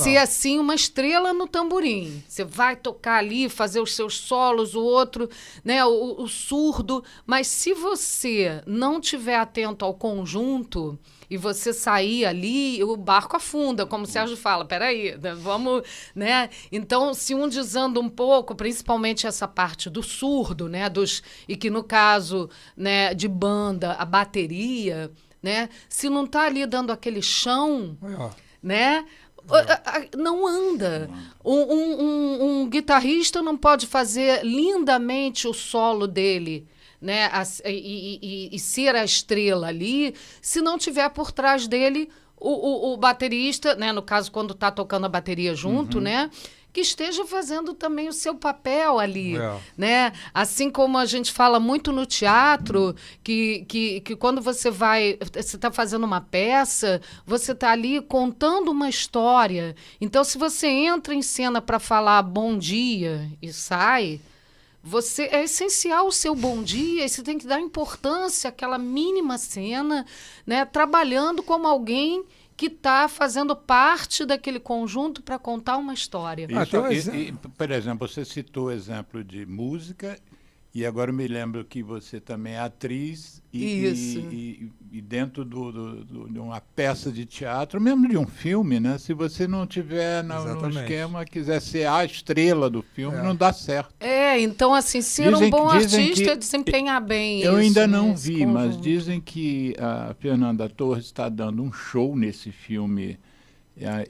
ser assim uma estrela no tamborim. Você vai tocar ali, fazer os seus solos, o outro, né? O surdo. Mas se você não tiver atento ao conjunto e você sair ali, o barco afunda, como o Sérgio fala. Peraí, vamos, né? Então, se um desanda um pouco, principalmente essa parte do surdo, né? E que no caso, né, de banda, a bateria, né? Se não está ali dando aquele chão, né? Não anda. Um guitarrista não pode fazer lindamente o solo dele, né? E ser a estrela ali, se não tiver por trás dele o baterista, né? No caso, quando está tocando a bateria junto, né? Que esteja fazendo também o seu papel ali, né? Assim como a gente fala muito no teatro, que quando você está fazendo uma peça, você está ali contando uma história. Então, se você entra em cena para falar bom dia e sai, é essencial o seu bom dia, e você tem que dar importância àquela mínima cena, né? Trabalhando como alguém que está fazendo parte daquele conjunto para contar uma história. Por exemplo, você citou o exemplo de música, e agora eu me lembro que você também é atriz e dentro de uma peça de teatro, mesmo de um filme, né? Se você não tiver no esquema, quiser ser a estrela do filme, não dá certo. Então, assim, ser um bom artista é desempenhar bem eu ainda não vi, mas dizem que a Fernanda Torres está dando um show nesse filme.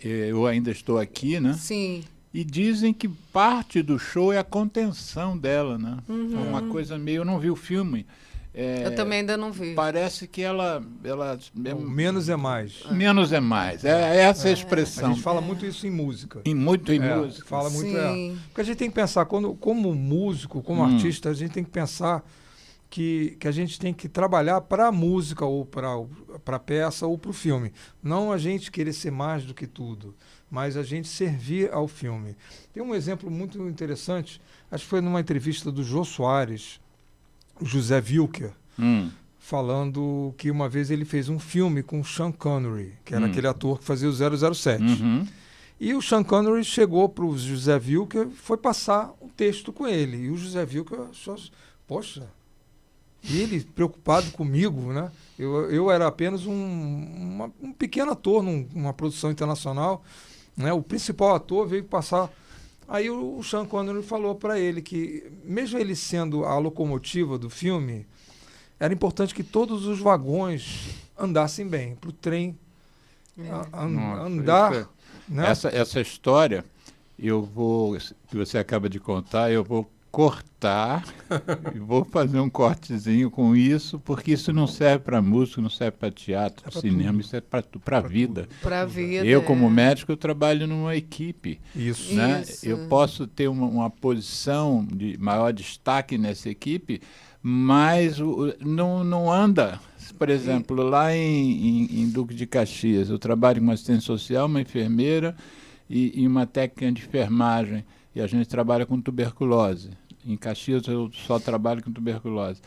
Eu ainda estou aqui, né? Sim. E dizem que parte do show é a contenção dela, né? Uma coisa meio... Eu não vi o filme. Eu também ainda não vi. Parece que ela menos é mais. Menos é mais. É essa a expressão. A gente fala muito isso em música. Em música. Fala muito. Porque a gente tem que pensar, como músico, como artista, a gente tem que pensar que a gente tem que trabalhar para a música, ou para a peça, ou para o filme. Não a gente querer ser mais do que tudo, mas a gente servir ao filme. Tem um exemplo muito interessante, acho que foi numa entrevista do Jô Soares, José Wilker, falando que uma vez ele fez um filme com o Sean Connery, que era aquele ator que fazia o 007. E o Sean Connery chegou para o José Wilker, foi passar um texto com ele. E o José Wilker achou, poxa, ele preocupado comigo, né? Eu era apenas um pequeno ator numa produção internacional, né? O principal ator veio passar. Aí o Sean Connery falou para ele que, mesmo ele sendo a locomotiva do filme, era importante que todos os vagões andassem bem, para o trem andar. Né? Essa história, que você acaba de contar, eu vou cortar e vou fazer um cortezinho com isso, porque isso não serve para música, não serve para teatro, cinema, tudo. Isso é para a vida. Para a vida. Eu, como médico, eu trabalho numa equipe. Isso. Né? Isso. Eu posso ter uma posição de maior destaque nessa equipe, mas não anda. Por exemplo, lá em Duque de Caxias, eu trabalho com uma assistente social, uma enfermeira e uma técnica de enfermagem. E a gente trabalha com tuberculose. Em Caxias eu só trabalho com tuberculose.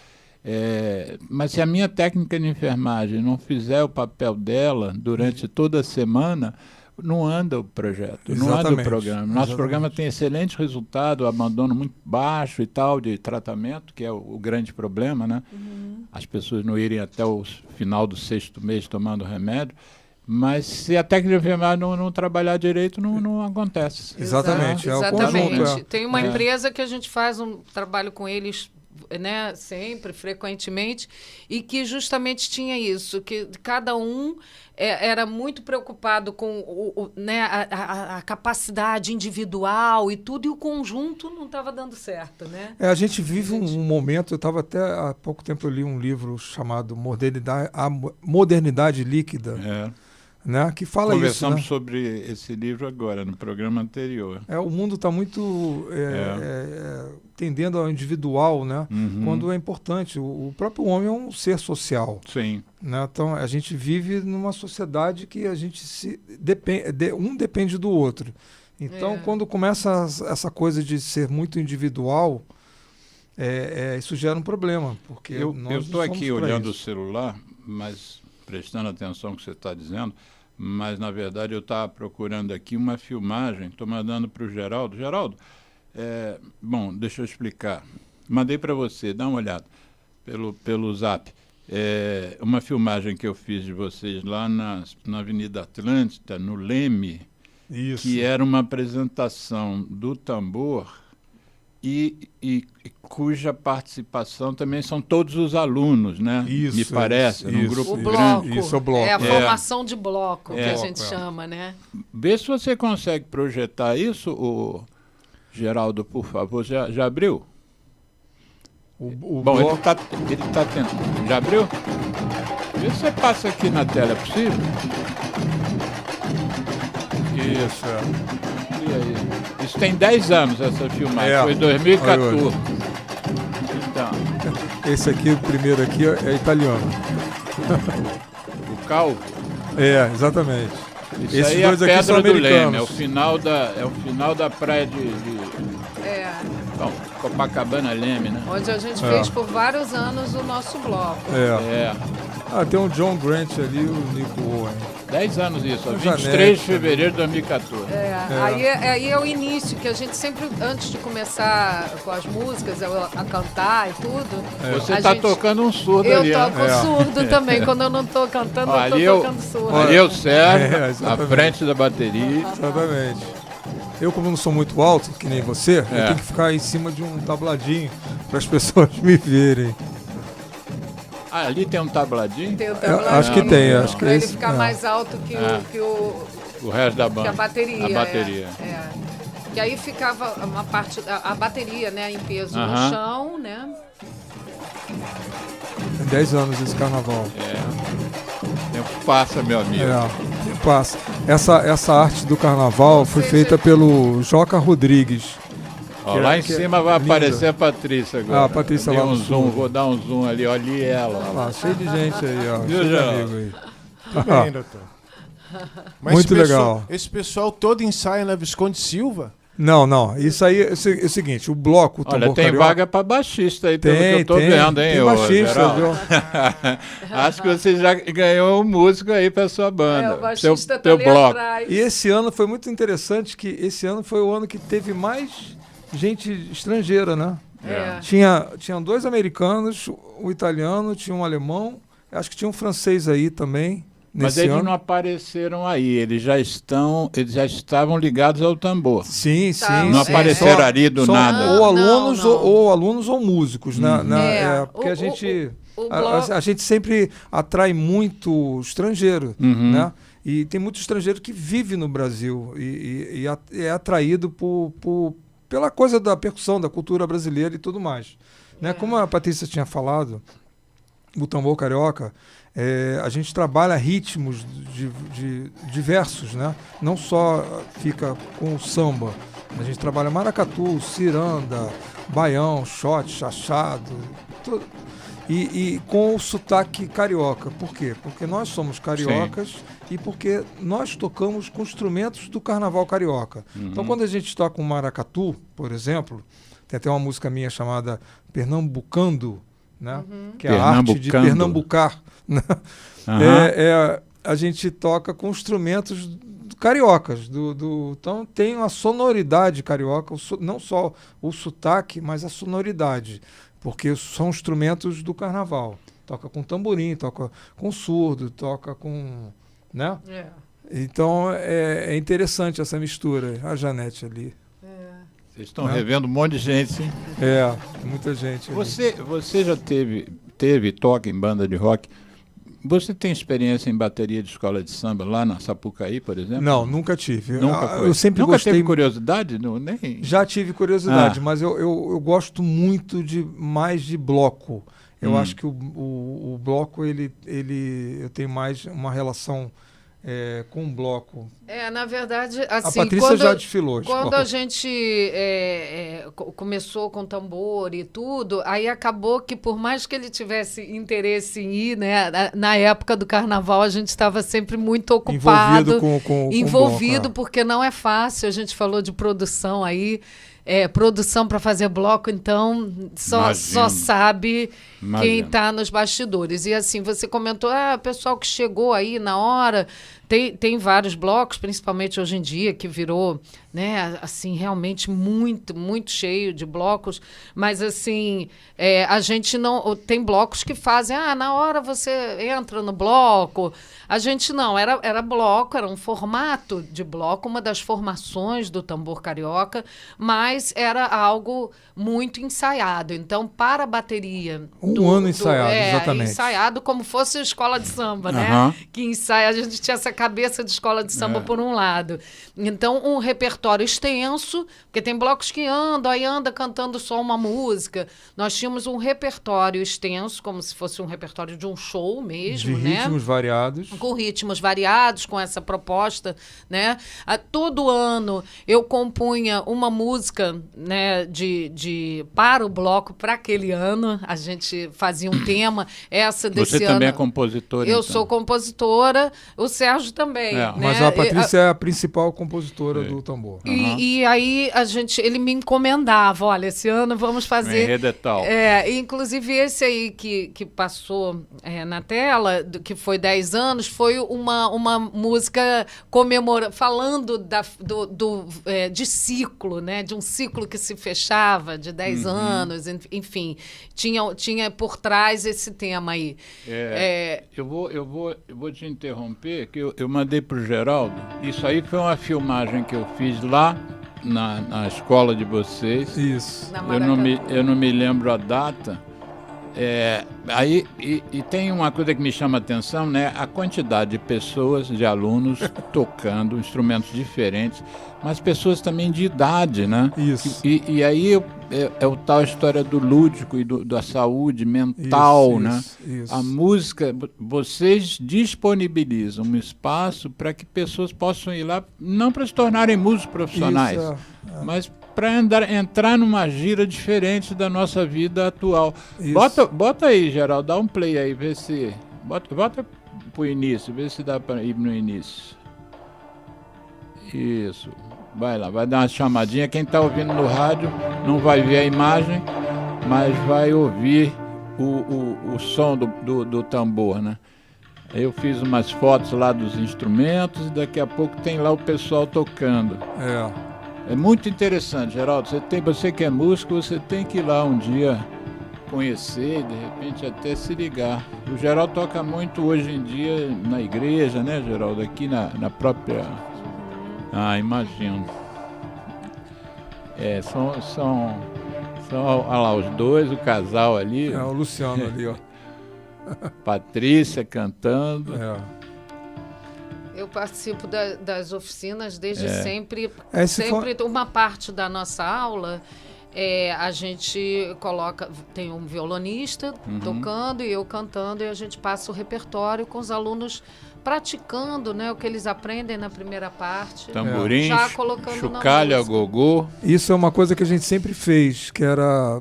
Mas se a minha técnica de enfermagem não fizer o papel dela durante toda a semana, não anda o projeto, não anda o programa. Nosso programa tem excelente resultado, abandono muito baixo e tal de tratamento, que é o grande problema, né? As pessoas não irem até o final do 6º mês tomando remédio. Mas se a técnica de enfermagem não trabalhar direito, não acontece. Exatamente. Exatamente. É o conjunto, Tem uma empresa que a gente faz um trabalho com eles, né, sempre, frequentemente, e que justamente tinha isso, que cada um era muito preocupado com né, a capacidade individual e tudo, e o conjunto não estava dando certo. Né? A gente vive um momento, eu estava até há pouco tempo, eu li um livro chamado A Modernidade Líquida, né, que fala Conversamos isso, né? sobre esse livro agora, no programa anterior. O mundo está muito tendendo ao individual, né? Quando é importante. O próprio homem é um ser social. Sim. Né? Então, a gente vive numa sociedade que a gente um depende do outro. Então, quando começa essa coisa de ser muito individual, isso gera um problema. Porque eu estou aqui olhando o isso. celular, mas prestando atenção no que você está dizendo, mas, na verdade, eu estava procurando aqui uma filmagem, estou mandando para o Geraldo. Geraldo, bom, deixa eu explicar. Mandei para você, dá uma olhada pelo Zap. Uma filmagem que eu fiz de vocês lá na Avenida Atlântida, no Leme, que era uma apresentação do tambor e cuja participação também são todos os alunos, né? Isso, me parece, num grupo grande. Isso, o bloco. É a formação de bloco que a gente chama, né? Vê se você consegue projetar isso, o Geraldo, por favor. Já abriu? Bom, bloco... ele tá tentando. Já abriu? Vê se você passa aqui na tela, é possível? Isso, E aí? Isso tem 10 anos, essa filmagem. Foi em 2014. Então. Esse aqui, o primeiro aqui, é italiano. O Calvo? Exatamente. Isso Esses aí dois é a aqui são Pedra do Leme, americanos. é o final da praia Bom, Copacabana Leme, né? Onde a gente fez por vários anos o nosso bloco. Tem o John Grant ali e o Nico Owen. 10 anos isso, 23 de fevereiro de 2014. Aí é o início, que a gente sempre, antes de começar com as músicas, a cantar e tudo... Você está tocando um surdo ali, Eu toco surdo também, quando eu não estou cantando, eu estou tocando surdo. Ali é o Sérgio, à frente da bateria. Exatamente. Eu, como não sou muito alto, que nem você, eu tenho que ficar em cima de um tabladinho para as pessoas me verem. Ali tem um tabladinho? Tem um tabladinho. Acho que tem. Acho que para ele ficar mais alto que o resto da banda. Que a bateria. A bateria. Que aí ficava uma parte, a bateria, né, em peso no chão, né? Tem 10 anos esse carnaval. O tempo passa, meu amigo. O tempo passa. Essa arte do carnaval foi feita pelo Joca Rodrigues. Lá em cima vai aparecer a Patrícia agora. A Patrícia lá no zoom, vou dar um zoom ali, olha ela. Olha lá, cheio de gente aí, ó. Viu, cheio de amigo aí. Tudo bem, doutor. Mas muito legal. Esse pessoal todo ensaia na Visconde Silva? Não. Isso aí é o seguinte, o bloco, o tambor Olha, tem carioca, vaga para baixista aí, pelo que eu tô vendo, hein? Tem baixista, viu? Acho que você já ganhou um músico aí para sua banda. O baixista teu ali bloco. atrás. E esse ano foi muito interessante, que esse ano foi o ano que teve mais gente estrangeira, né? Tinha 2 americanos, um italiano, tinha um alemão, acho que tinha um francês aí também. Mas eles não apareceram aí, eles já estavam ligados ao tambor. Sim. Não apareceram ali do nada. Ou alunos, ou alunos ou músicos, né? Porque a gente sempre atrai muito estrangeiro, né? E tem muito estrangeiro que vive no Brasil e é atraído pela coisa da percussão, da cultura brasileira e tudo mais. Né? Como a Patrícia tinha falado, o tambor carioca, a gente trabalha ritmos diversos, né? Não só fica com o samba, a gente trabalha maracatu, ciranda, baião, shot, chachado, tudo. E com o sotaque carioca. Por quê? Porque nós somos cariocas e porque nós tocamos com instrumentos do carnaval carioca. Então, quando a gente toca um maracatu, por exemplo, tem até uma música minha chamada Pernambucando, né? Que é a arte de pernambucar. Né? A gente toca com instrumentos cariocas. Então tem a sonoridade carioca, não só o sotaque, mas a sonoridade, porque são instrumentos do carnaval. Toca com tamborim, toca com surdo, toca com... né? Então é interessante essa mistura. A Janete ali. Vocês estão revendo um monte de gente, sim? Muita gente. Você já toca em banda de rock. Você tem experiência em bateria de escola de samba lá na Sapucaí, por exemplo? Não, nunca tive. Eu sempre gostei. Teve curiosidade? Nem... Já tive curiosidade, mas eu gosto muito mais de bloco. Eu acho que o bloco, eu tenho mais uma relação com o bloco. Na verdade, assim... A Patrícia já desfilou. Quando a gente começou com tambor e tudo, aí acabou que, por mais que ele tivesse interesse em ir, né, na época do carnaval, a gente estava sempre muito ocupado. Envolvido, porque não é fácil. A gente falou de produção aí. Produção para fazer bloco, então só sabe quem está nos bastidores. E assim, você comentou, o pessoal que chegou aí na hora, tem vários blocos, principalmente hoje em dia, que virou, né, assim, realmente muito, muito cheio de blocos, mas assim, a gente não... Tem blocos que fazem, na hora você entra no bloco. A gente não, era bloco, era um formato de bloco, uma das formações do tambor carioca, mas era algo muito ensaiado. Então, para a bateria... Um ano ensaiado, exatamente. Ensaiado como fosse escola de samba, né? Que ensaia, a gente tinha essa cabeça de escola de samba por um lado. Então, um repertório extenso, porque tem blocos que anda cantando só uma música. Nós tínhamos um repertório extenso, como se fosse um repertório de um show mesmo, de ritmos variados. Com ritmos variados, com essa proposta, né? Todo ano eu compunha uma música, né, para o bloco, para aquele ano. A gente fazia um tema. Essa desse ano... Você também é compositora? Eu sou compositora, o Sérgio também. Né? Mas a Patrícia é a principal compositora do tambor. E aí ele me encomendava, olha, esse ano vamos fazer... Enredo é tal. Inclusive esse aí que passou na tela, que foi 10 anos, foi uma música falando de ciclo, né? De um ciclo que se fechava de 10 anos, enfim. Tinha por trás esse tema aí. Eu vou te interromper, que eu mandei para o Geraldo. Isso aí foi uma filmagem que eu fiz lá na escola de vocês. Isso. Eu não me lembro a data. Aí tem uma coisa que me chama a atenção, né? A quantidade de pessoas, de alunos tocando instrumentos diferentes, mas pessoas também de idade, né? Isso. E aí é o tal história do lúdico e da saúde mental, né? Isso. A música, vocês disponibilizam um espaço para que pessoas possam ir lá, não para se tornarem músicos profissionais, mas para entrar numa gira diferente da nossa vida atual. Bota aí, Geraldo, dá um play aí, vê se... Bota pro início, vê se dá para ir no início. Isso. Vai lá, vai dar uma chamadinha. Quem está ouvindo no rádio não vai ver a imagem, mas vai ouvir o som do tambor, né? Eu fiz umas fotos lá dos instrumentos e daqui a pouco tem lá o pessoal tocando. É muito interessante, Geraldo. Você que é músico, você tem que ir lá um dia conhecer e de repente até se ligar. O Geraldo toca muito hoje em dia na igreja, né, Geraldo? Aqui na própria... imagino. São olha lá os dois, o casal ali. O Luciano ali, ó. Patrícia cantando. Eu participo das oficinas desde sempre. Uma parte da nossa aula, a gente tem um violonista tocando e eu cantando, e a gente passa o repertório com os alunos praticando, né, o que eles aprendem na primeira parte. Tamborim, já colocando chocalho, gogô. Isso é uma coisa que a gente sempre fez, que era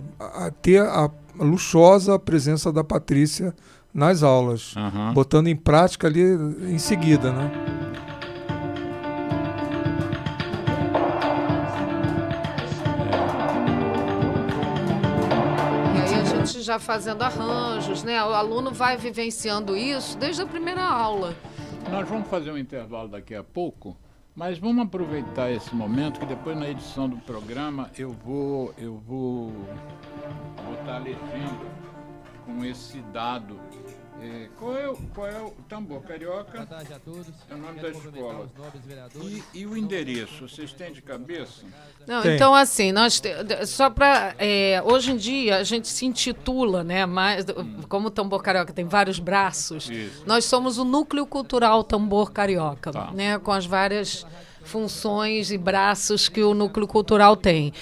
ter a luxuosa presença da Patrícia nas aulas, botando em prática ali em seguida, né? E aí a gente já fazendo arranjos, né? O aluno vai vivenciando isso desde a primeira aula. Nós vamos fazer um intervalo daqui a pouco. Mas vamos aproveitar esse momento, que depois na edição do programa eu vou botar a legenda com esse dado. Qual é o Tambor Carioca? Boa tarde a todos. É o nome da escola. E o endereço, vocês têm de cabeça? Não, Tem. então assim, só para hoje em dia a gente se intitula, né? Mas como o Tambor Carioca tem vários braços, Isso. nós somos o Núcleo Cultural Tambor Carioca, Tá. né? Com as várias funções e braços que o Núcleo Cultural tem.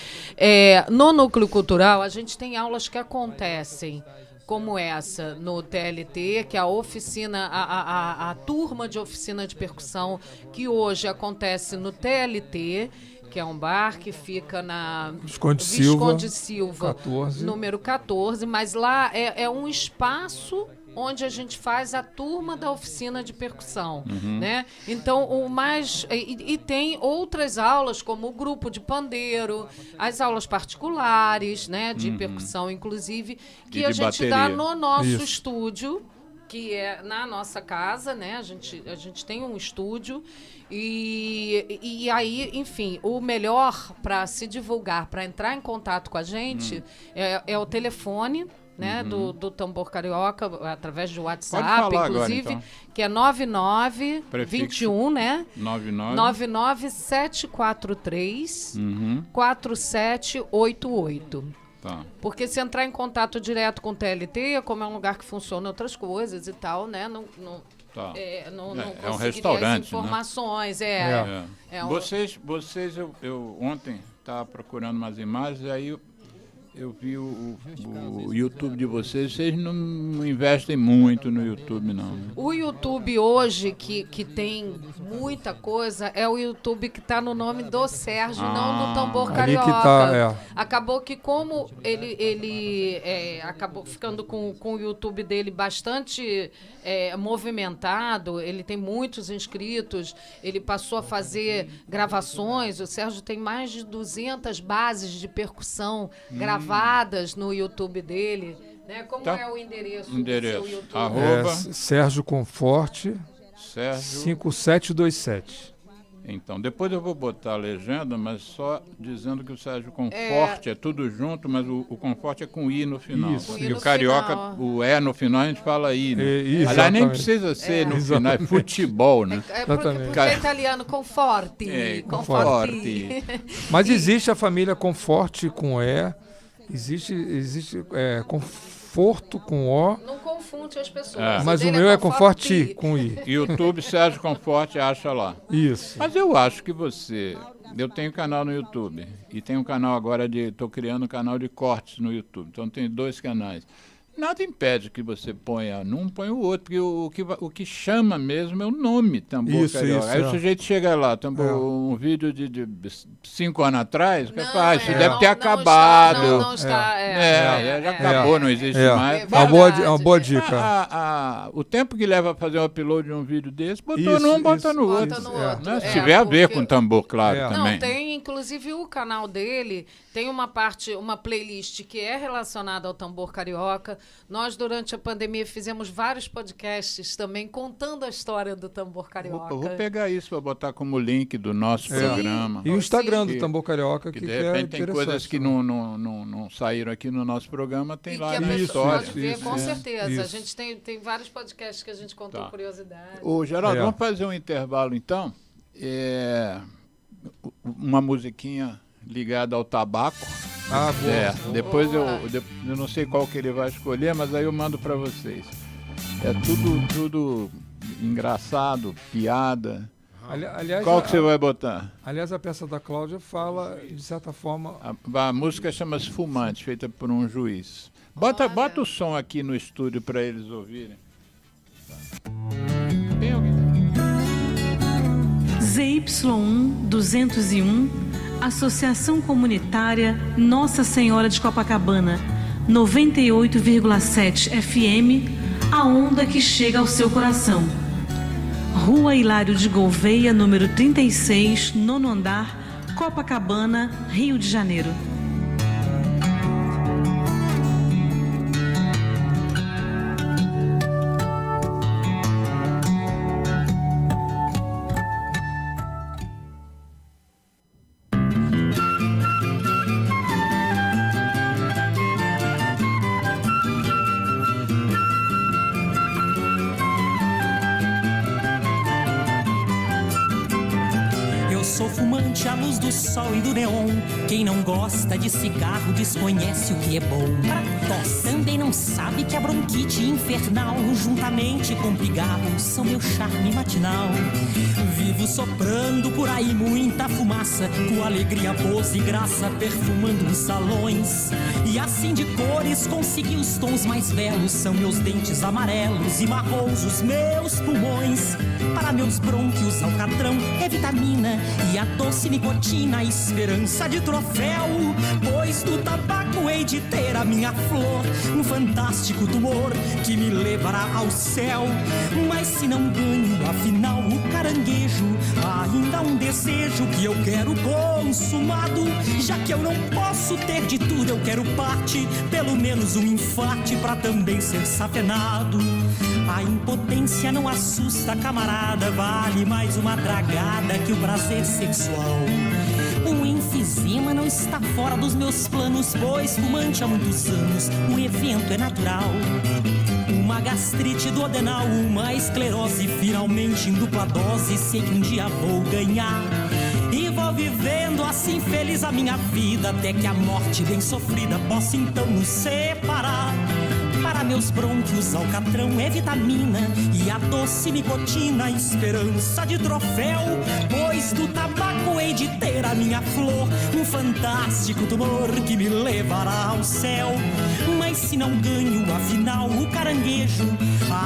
No Núcleo Cultural a gente tem aulas que acontecem como essa no TLT, que é a oficina, a turma de oficina de percussão, que hoje acontece no TLT, que é um bar que fica na Visconde Silva, 14. número 14, mas lá é um espaço onde a gente faz a turma da oficina de percussão, né? Então, e tem outras aulas, como o grupo de pandeiro, as aulas particulares, né, de percussão, inclusive, que E a de gente dá bateria. no nosso Isso. estúdio, que é na nossa casa, né? A gente tem um estúdio e aí, enfim, o melhor para se divulgar, para entrar em contato com a gente é o telefone, né, do Tambor Carioca, através do WhatsApp, falar agora, inclusive, então. que é 99 Prefixo. 21, né? 99743 4788. Tá. Porque se entrar em contato direto com o TLT, como é um lugar que funciona outras coisas e tal, né? Não Tá. não É um conseguiria restaurante, as né? informações. É. É um- Vocês eu ontem estava procurando umas imagens, aí eu vi o YouTube de vocês. Vocês não investem muito no YouTube, não, né? O YouTube hoje, que tem muita coisa, é o YouTube que está no nome do Sérgio, não do Tambor Ali que Carioca. tá, Acabou que como ele acabou ficando com o YouTube dele bastante movimentado, ele tem muitos inscritos, ele passou a fazer gravações, o Sérgio tem mais de 200 bases de percussão gravadas no YouTube dele. Né? Como Tá. é o endereço Endereço. do seu YouTube? Arroba Sérgio Conforte, Sérgio. 5727. Então, depois eu vou botar a legenda, mas só dizendo que o Sérgio Conforte é tudo junto, mas o Conforte é com I no final. Isso. Com I E no o Carioca, final. o E no final, a gente fala I, né? Exatamente. Aliás, nem precisa ser no final, é futebol, né? Porque é italiano, conforte. Conforte. Mas existe a família Conforte com E, existe Conforto com O, Não confunde as pessoas. É. mas o dele meu é Conforte com I. YouTube Sérgio Conforte, acha lá. Isso. Mas eu acho que eu tenho canal no YouTube e tenho um canal agora estou criando um canal de cortes no YouTube, então tenho 2 canais. Nada impede que você ponha num, põe o outro, porque o que chama mesmo é o nome Tambor Isso, Carioca. isso, Aí o sujeito chega lá, um vídeo de 5 anos atrás, isso deve ter acabado. Não está. Já acabou, não existe mais. É Uma verdade. boa dica. O tempo que leva a fazer um upload de um vídeo desse, botou Isso, num, bota isso, no Bota outro. no É. outro. Né? Se tiver a ver com tambor, claro, É. também. Não, tem inclusive o canal dele, tem uma playlist que é relacionada ao Tambor Carioca. Nós, durante a pandemia, fizemos vários podcasts também contando a história do Tambor Carioca. Vou pegar isso para botar como link do nosso programa. E o Instagram Sim. do Tambor Carioca, Que que de é repente tem interessante. coisas que não saíram aqui no nosso programa, tem E lá que a na pessoa história. pode ver, com certeza. A Isso. gente tem vários podcasts que a gente contou Tá. curiosidades. Ô, Geraldo, É. vamos fazer um intervalo então. Uma musiquinha ligada ao tabaco. Ah, boa. Depois eu não sei qual que ele vai escolher, mas aí eu mando para vocês. É tudo engraçado, piada. Aliás, Qual que você vai botar? aliás, a peça da Cláudia fala, de certa forma... A música chama-se Fumante, feita por um juiz. Bota o som aqui no estúdio para eles ouvirem. Tem alguém? ZY1 201, Associação Comunitária Nossa Senhora de Copacabana, 98,7 FM, a onda que chega ao seu coração. Rua Hilário de Gouveia, número 36, nono andar, Copacabana, Rio de Janeiro. sou fumante à luz do sol e do neon. Quem não gosta de cigarro desconhece o que é bom. Para tosse também não sabe que a bronquite infernal, juntamente com pigarro, são meu charme matinal. Vivo soprando por aí muita fumaça, com alegria, pose e graça, perfumando os salões. E assim de cores consegui os tons mais belos. São meus dentes amarelos e marrons os meus pulmões. Para meus brônquios alcatrão é vitamina e a doce nicotina, esperança de troféu. Pois do tabaco hei de ter a minha flor, um fantástico tumor que me levará ao céu. Mas se não ganho, afinal, o caranguejo, ainda há um desejo que eu quero consumado. Já que eu não posso ter de tudo, eu quero parte, pelo menos um infarte pra também ser safenado. A impotência não assusta, camarada, vale mais uma tragada que o prazer sexual. Um enfisema não está fora dos meus planos, pois fumante há muitos anos, o evento é natural. Uma gastrite duodenal, uma esclerose, finalmente em dupla dose, sei que um dia vou ganhar. E vou vivendo assim feliz a minha vida, até que a morte bem sofrida possa então nos separar. Para meus brônquios alcatrão é vitamina e a doce nicotina, esperança de troféu. Pois do tabaco hei de ter a minha flor, um fantástico tumor que me levará ao céu. Mas se não ganho, afinal, o caranguejo,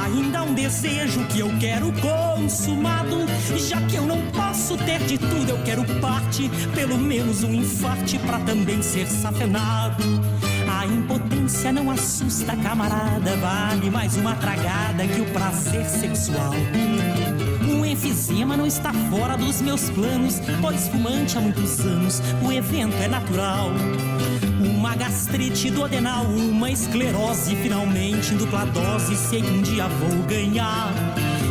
ainda há um desejo que eu quero consumado. Já que eu não posso ter de tudo, eu quero parte, pelo menos um infarte pra também ser safenado. A impotência não assusta, camarada, vale mais uma tragada que o prazer sexual. Um enfisema não está fora dos meus planos, pois fumante há muitos anos, o evento é natural. Uma gastrite duodenal, uma esclerose, finalmente em dupla dose, sei que um dia vou ganhar.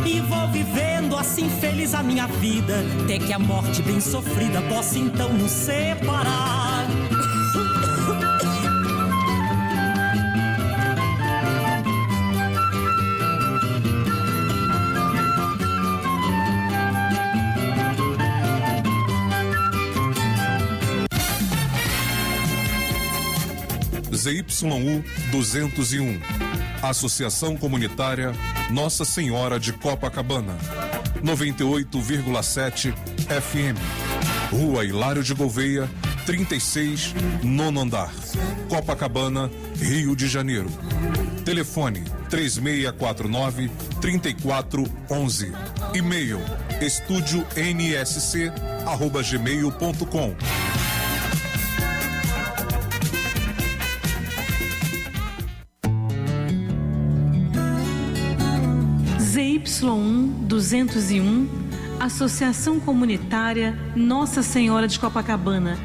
E vou vivendo assim feliz a minha vida, até que a morte bem sofrida possa então nos separar. ZYU 201, Associação Comunitária Nossa Senhora de Copacabana, 98,7 FM, Rua Hilário de Gouveia, 36, nono andar, Copacabana, Rio de Janeiro. Telefone 3649-3411. E-mail estudionsc@gmail.com. ZYU 201, Associação Comunitária Nossa Senhora de Copacabana,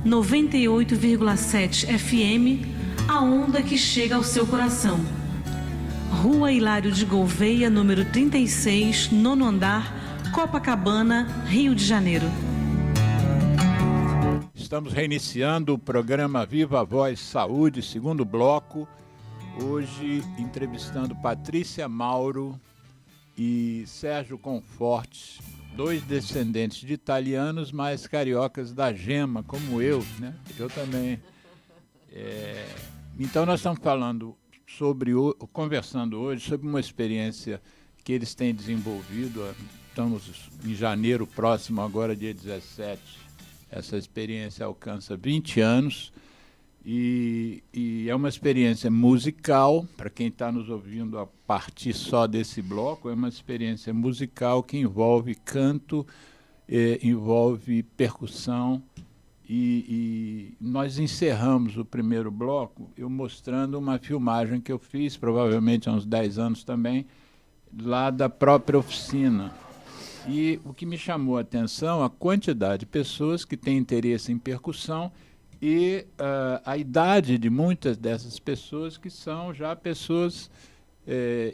98,7 FM, a onda que chega ao seu coração. Rua Hilário de Gouveia, número 36, nono andar, Copacabana, Rio de Janeiro. Estamos reiniciando o programa Viva a Voz Saúde, segundo bloco. Hoje entrevistando Patrícia Mauro e Sérgio Conforte, dois descendentes de italianos, mas cariocas da gema, como eu, né? Eu também. Então nós estamos conversando hoje sobre uma experiência que eles têm desenvolvido. Estamos em janeiro próximo, agora dia 17. Essa experiência alcança 20 anos. E é uma experiência musical, para quem está nos ouvindo a partir só desse bloco, é uma experiência musical que envolve canto, envolve percussão, e nós encerramos o primeiro bloco eu mostrando uma filmagem que eu fiz, provavelmente há uns 10 anos também, lá da própria oficina. E o que me chamou a atenção, a quantidade de pessoas que têm interesse em percussão e a idade de muitas dessas pessoas, que são já pessoas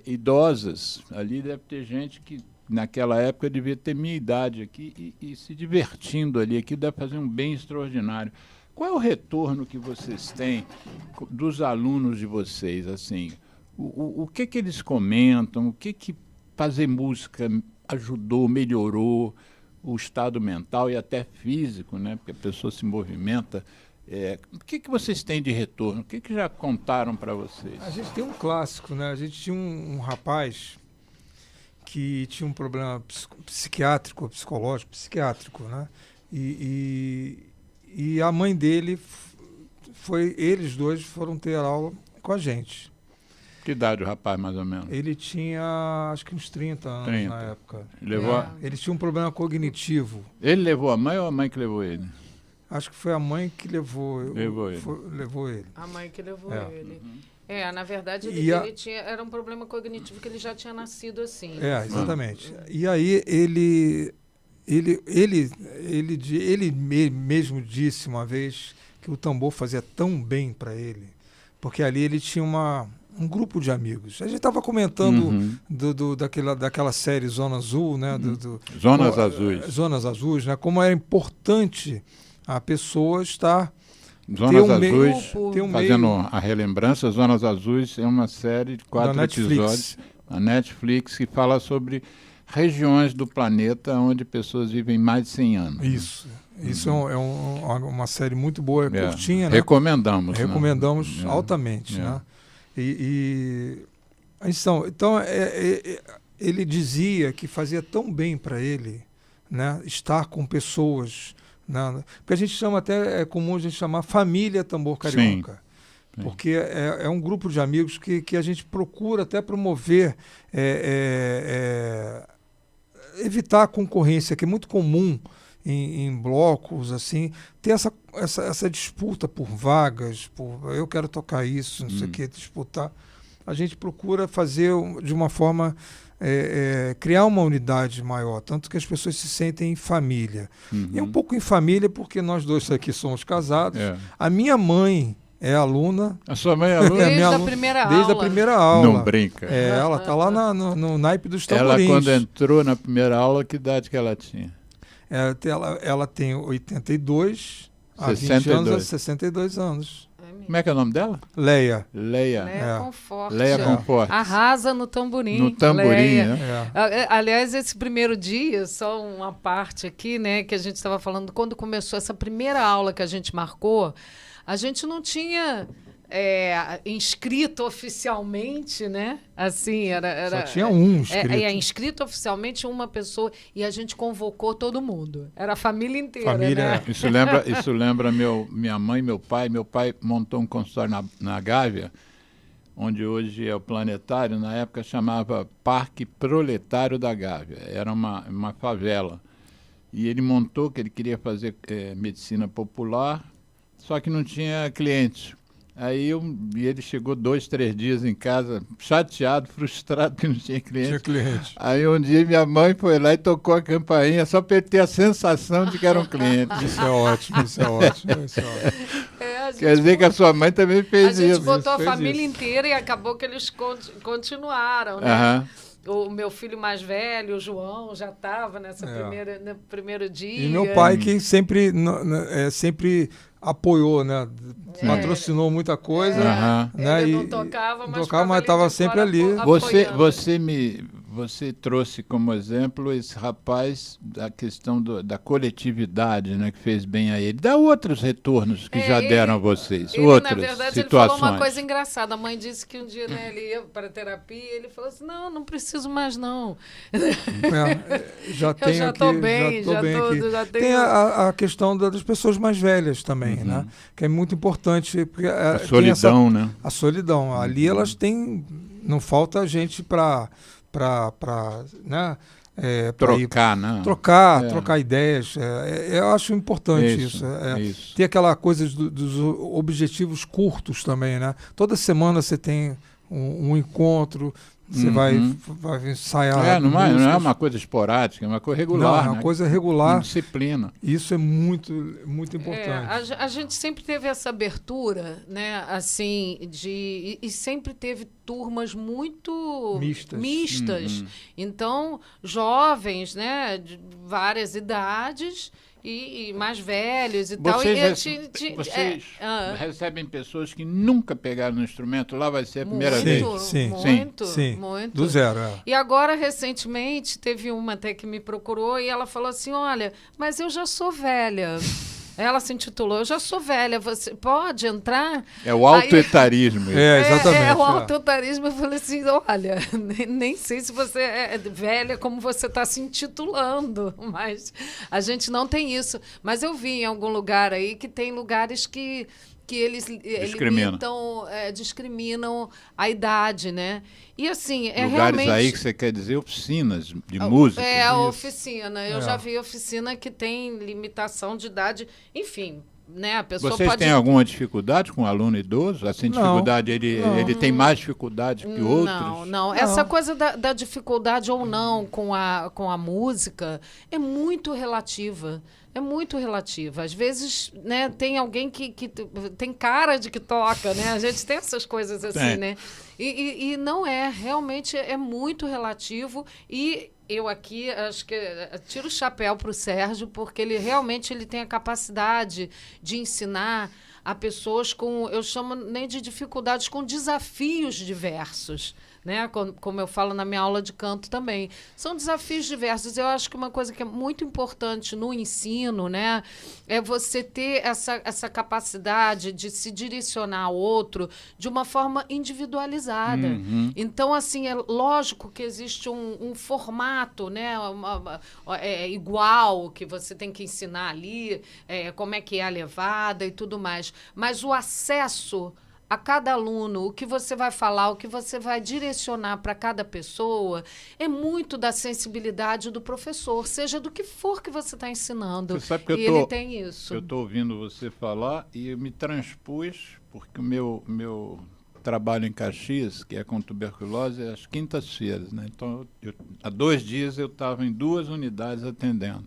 idosas. Ali deve ter gente que, naquela época, devia ter minha idade aqui e se divertindo ali. Aqui deve fazer um bem extraordinário. Qual é o retorno que vocês têm dos alunos de vocês? Assim, o que eles comentam? O que fazer música ajudou, melhorou? o estado mental e até físico, né? Porque a pessoa se movimenta. O que vocês têm de retorno? O que já contaram para vocês? A gente tem um clássico, né? A gente tinha um rapaz que tinha um problema psiquiátrico, psiquiátrico, né? E a mãe dele eles dois foram ter aula com a gente. Que idade o rapaz, mais ou menos? Ele tinha, acho que uns 30 anos na época. Ele tinha um problema cognitivo. Ele levou a mãe ou a mãe que levou ele? Acho que foi a mãe que levou ele. A mãe que levou ele. Na verdade, ele era um problema cognitivo que ele já tinha nascido assim. Exatamente. E aí ele mesmo disse uma vez que o tambor fazia tão bem para ele, porque ali ele tinha um grupo de amigos. A gente estava comentando daquela série Zona Azul, né? Zonas Azuis, né? Como era importante a pessoa estar... Zonas Azuis, fazendo a relembrança, Zonas Azuis é uma série de 4 episódios na Netflix que fala sobre regiões do planeta onde pessoas vivem mais de 100 anos. Isso é uma série muito boa, curtinha. Né? Recomendamos altamente. Né? Então ele dizia que fazia tão bem para ele, né, estar com pessoas... Porque a gente chama é comum a gente chamar família Tambor Carioca. Sim. Porque é um grupo de amigos que a gente procura até promover, evitar a concorrência, que é muito comum em blocos, assim, ter essa disputa por vagas, eu quero tocar isso, não sei o que, disputar. A gente procura fazer de uma forma... criar uma unidade maior, tanto que as pessoas se sentem em família. E um pouco em família porque nós dois aqui somos casados. A minha mãe é aluna. A sua mãe é aluna? Desde a primeira aula. Não brinca. Ela está lá no naipe dos tamborins. Ela, quando entrou na primeira aula, que idade que ela tinha? Ela tem 82, há 20 anos a 62 anos. Como é que é o nome dela? Leia. Leia Conforte. Leia Conforte. Arrasa no tamborim. No tamborim, né? Aliás, esse primeiro dia, só uma parte aqui, né, que a gente estava falando, quando começou essa primeira aula que a gente marcou, a gente não tinha inscrito oficialmente, né? Assim, só tinha um inscrito. Inscrito oficialmente uma pessoa e a gente convocou todo mundo. Era a família inteira, né? Isso lembra minha mãe e meu pai. Meu pai montou um consultório na Gávea, onde hoje é o Planetário, na época chamava Parque Proletário da Gávea. Era uma favela. E ele montou que ele queria fazer medicina popular, só que não tinha clientes. Aí ele chegou 2, 3 dias em casa, chateado, frustrado que não tinha cliente. Aí um dia minha mãe foi lá e tocou a campainha só para ele ter a sensação de que era um cliente. Isso é ótimo. Quer dizer que a sua mãe também fez isso. A gente botou a família inteira e acabou que eles continuaram, né? O meu filho mais velho, o João, já estava no primeiro dia. E meu pai, que sempre apoiou, né? Patrocinou muita coisa. Né? Ele não tocava, mas estava sempre ali. Você trouxe como exemplo esse rapaz da questão da coletividade, né, que fez bem a ele. Dá outros retornos que já deram a vocês, outras na verdade, situações. Ele falou uma coisa engraçada. A mãe disse que um dia, né, ele ia para a terapia e ele falou assim, não preciso mais não. Já estou bem. Tem a questão das pessoas mais velhas também, né, que é muito importante. Porque, a solidão, né? A solidão. Ali elas têm... Não falta gente para né, trocar ideias. Eu acho importante isso. Ter aquela coisa dos objetivos curtos também, né? Toda semana você tem um encontro, você vai ensaiar. Não é uma coisa esporádica, é uma coisa regular. Não, é uma coisa regular. Com disciplina. Isso é muito, muito importante. A gente sempre teve essa abertura, né? Assim, e sempre teve turmas muito mistas. Então, jovens, né, de várias idades e mais velhos e tal. Vocês recebem pessoas que nunca pegaram no instrumento, lá vai ser a primeira vez? Muito. Do zero. E agora, recentemente, teve uma até que me procurou e ela falou assim, olha, mas eu já sou velha. Ela se intitulou, eu já sou velha, você pode entrar? É o autoetarismo. Exatamente. É o autoetarismo. Eu falei assim, olha, nem sei se você é velha como você está se intitulando, mas a gente não tem isso. Mas eu vi em algum lugar aí que tem lugares que eles discriminam a idade, né? E assim, lugares realmente... aí que você quer dizer oficinas de música. A oficina. Eu já vi oficina que tem limitação de idade. Enfim, né? A pessoa Vocês têm alguma dificuldade com o aluno idoso? Assim, dificuldade, ele tem mais dificuldade que outros? Não. Essa coisa da dificuldade ou não com a música é muito relativa. É muito relativa. Às vezes, né, tem alguém que tem cara de que toca, né? A gente tem essas coisas assim, né? E não é. Realmente é muito relativo. E eu aqui, acho que tiro o chapéu para o Sérgio, porque ele realmente tem a capacidade de ensinar a pessoas com, eu chamo nem de dificuldades, com desafios diversos. Né? Como eu falo na minha aula de canto também. São desafios diversos. Eu acho que uma coisa que é muito importante no ensino, né, é você ter essa capacidade de se direcionar ao outro de uma forma individualizada. Então, assim, é lógico que existe um formato, né, igual, que você tem que ensinar ali, como é que é a levada e tudo mais. Mas o acesso a cada aluno, o que você vai falar, o que você vai direcionar para cada pessoa, é muito da sensibilidade do professor, seja do que for que você está ensinando. Você sabe que ele tem isso. Eu estou ouvindo você falar e eu me transpus, porque o meu trabalho em Caxias, que é com tuberculose, é às quintas-feiras, né? Então, há 2 dias eu estava em 2 unidades atendendo.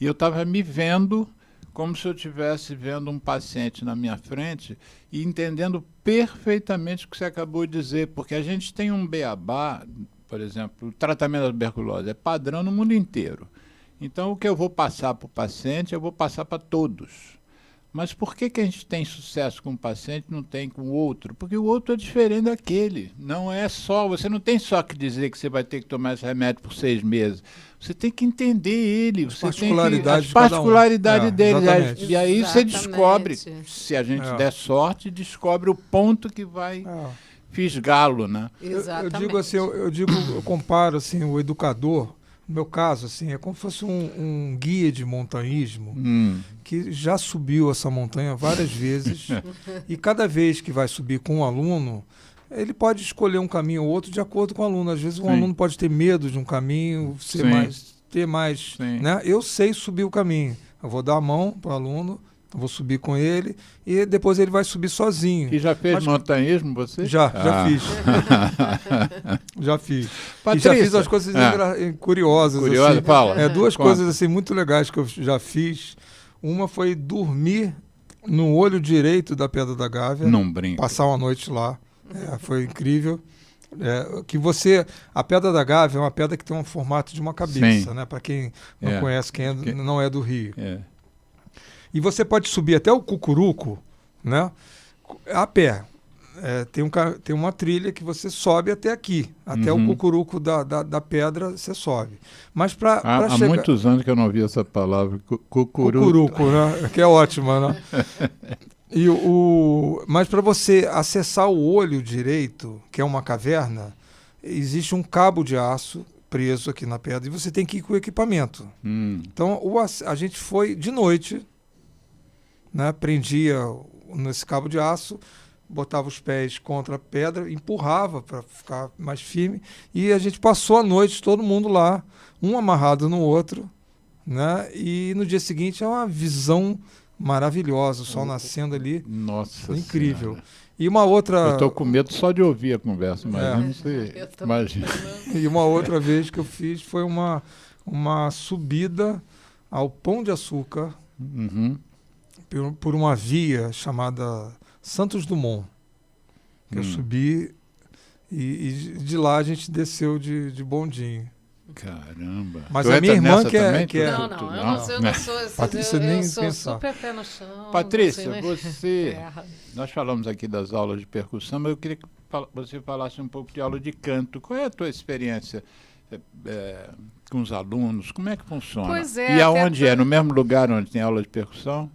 E eu estava me vendo como se eu estivesse vendo um paciente na minha frente e entendendo perfeitamente o que você acabou de dizer, porque a gente tem um beabá, por exemplo, o tratamento da tuberculose é padrão no mundo inteiro. Então, o que eu vou passar para o paciente, eu vou passar para todos. Mas por que a gente tem sucesso com um paciente e não tem com o outro? Porque o outro é diferente daquele. Não é só, você não tem só que dizer que você vai ter que tomar esse remédio por 6 meses. Você tem que entender ele. As particularidades dele. E aí você descobre, se a gente der sorte, descobre o ponto que vai fisgá-lo, né? Exatamente. Eu digo assim, eu comparo assim, o educador. No meu caso, assim, é como se fosse um guia de montanhismo que já subiu essa montanha várias vezes e cada vez que vai subir com um aluno, ele pode escolher um caminho ou outro de acordo com o aluno. Às vezes um aluno pode ter medo de um caminho, ter mais, né? Eu sei subir o caminho. Eu vou dar a mão para o aluno, eu vou subir com ele e depois ele vai subir sozinho. E já fez montanhismo você? Já fiz. Já fiz. Patrícia, e já fiz as coisas curiosas. Curiosa, assim. fala. 2 coisas assim muito legais que eu já fiz. Uma foi dormir no olho direito da Pedra da Gávea. Não brinca. Passar uma noite lá. Foi incrível. A Pedra da Gávea é uma pedra que tem um formato de uma cabeça, né? Para quem não conhece, quem não é do Rio. E você pode subir até o Cucuruco, né? A pé. Tem uma trilha que você sobe até aqui, até o Cucuruco da pedra, você sobe. Mas para chegar... Há muitos anos que eu não ouvi essa palavra, Cucuruco, né? Que é ótima, né? Mas para você acessar o olho direito, que é uma caverna, existe um cabo de aço preso aqui na pedra e você tem que ir com o equipamento. Então a gente foi de noite, né? Prendia nesse cabo de aço, botava os pés contra a pedra, empurrava para ficar mais firme e a gente passou a noite todo mundo lá, um amarrado no outro, né? E no dia seguinte é uma visão maravilhosa, o sol nascendo ali. Nossa incrível. Senhora. E uma outra... Eu estou com medo só de ouvir a conversa, imagina você imagina. E uma outra vez que eu fiz foi uma subida ao Pão de Açúcar por uma via chamada Santos Dumont. Eu subi e de lá a gente desceu de bondinho. Caramba. Mas Tu a minha entra irmã nessa que é- também? que é- Não, eu não sou assim. Patrícia, eu nem sou pensar. super pé no chão. Patrícia, não sei nem- nós falamos aqui das aulas de percussão, mas eu queria que você falasse um pouco de aula de canto. Qual é a tua experiência com os alunos? Como é que funciona? Pois é, E até aonde é? No mesmo lugar onde tem aula de percussão?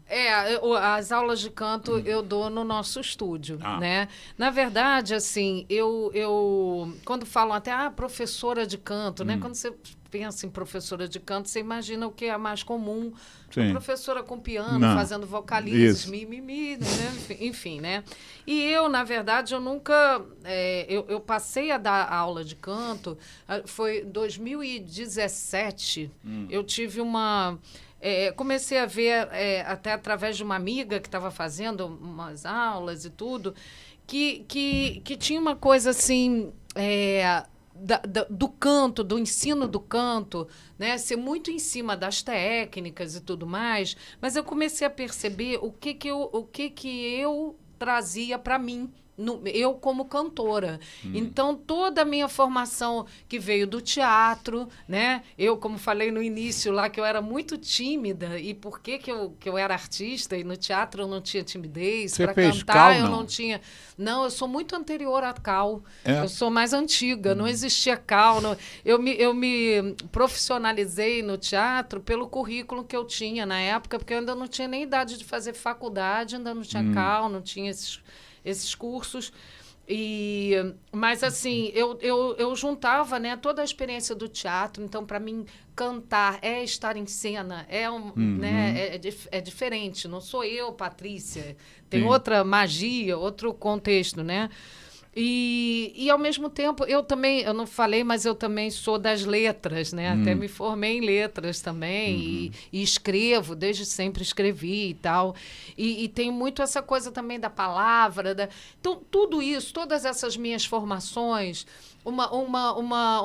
As aulas de canto eu dou no nosso estúdio, Ah. né? Na verdade, assim, eu quando falam até professora de canto, né? Quando você pensa em professora de canto, você imagina o que é mais comum. Sim. Uma professora com piano, Não. fazendo vocalizes, Isso. mimimi, né? Enfim, né? E eu, na verdade, eu nunca... eu passei a dar aula de canto, foi em 2017, eu tive uma... comecei a ver, até através de uma amiga que estava fazendo umas aulas e tudo, que tinha uma coisa assim... do canto, do ensino do canto, né, ser muito em cima das técnicas e tudo mais, mas eu comecei a perceber o que eu trazia para mim, eu como cantora. Então, toda a minha formação que veio do teatro, né? Eu, como falei no início lá, que eu era muito tímida, e por que eu era artista, e no teatro eu não tinha timidez, Você para fez cantar cal, eu não? não tinha... Não, eu sou muito anterior a cal. É? Eu sou mais antiga, não existia cal. Eu me profissionalizei no teatro pelo currículo que eu tinha na época, porque eu ainda não tinha nem idade de fazer faculdade, ainda não tinha cal, não tinha esses cursos. Mas, assim, eu juntava, né, toda a experiência do teatro. Então, para mim, cantar é estar em cena, né, é diferente. Não sou eu, Patrícia. Tem Sim. outra magia, outro contexto, né? E, ao mesmo tempo, eu não falei, mas eu também sou das letras, né? Até me formei em letras também e escrevo, desde sempre escrevi e tal. E tem muito essa coisa também da palavra. Então, tudo isso, todas essas minhas formações,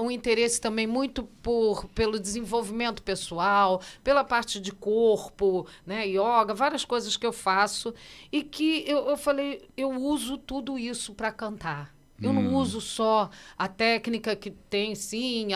um interesse também muito pelo desenvolvimento pessoal, pela parte de corpo, né? Yoga, várias coisas que eu faço e que eu falei, eu uso tudo isso para cantar. Eu não uso só a técnica que tem, sim,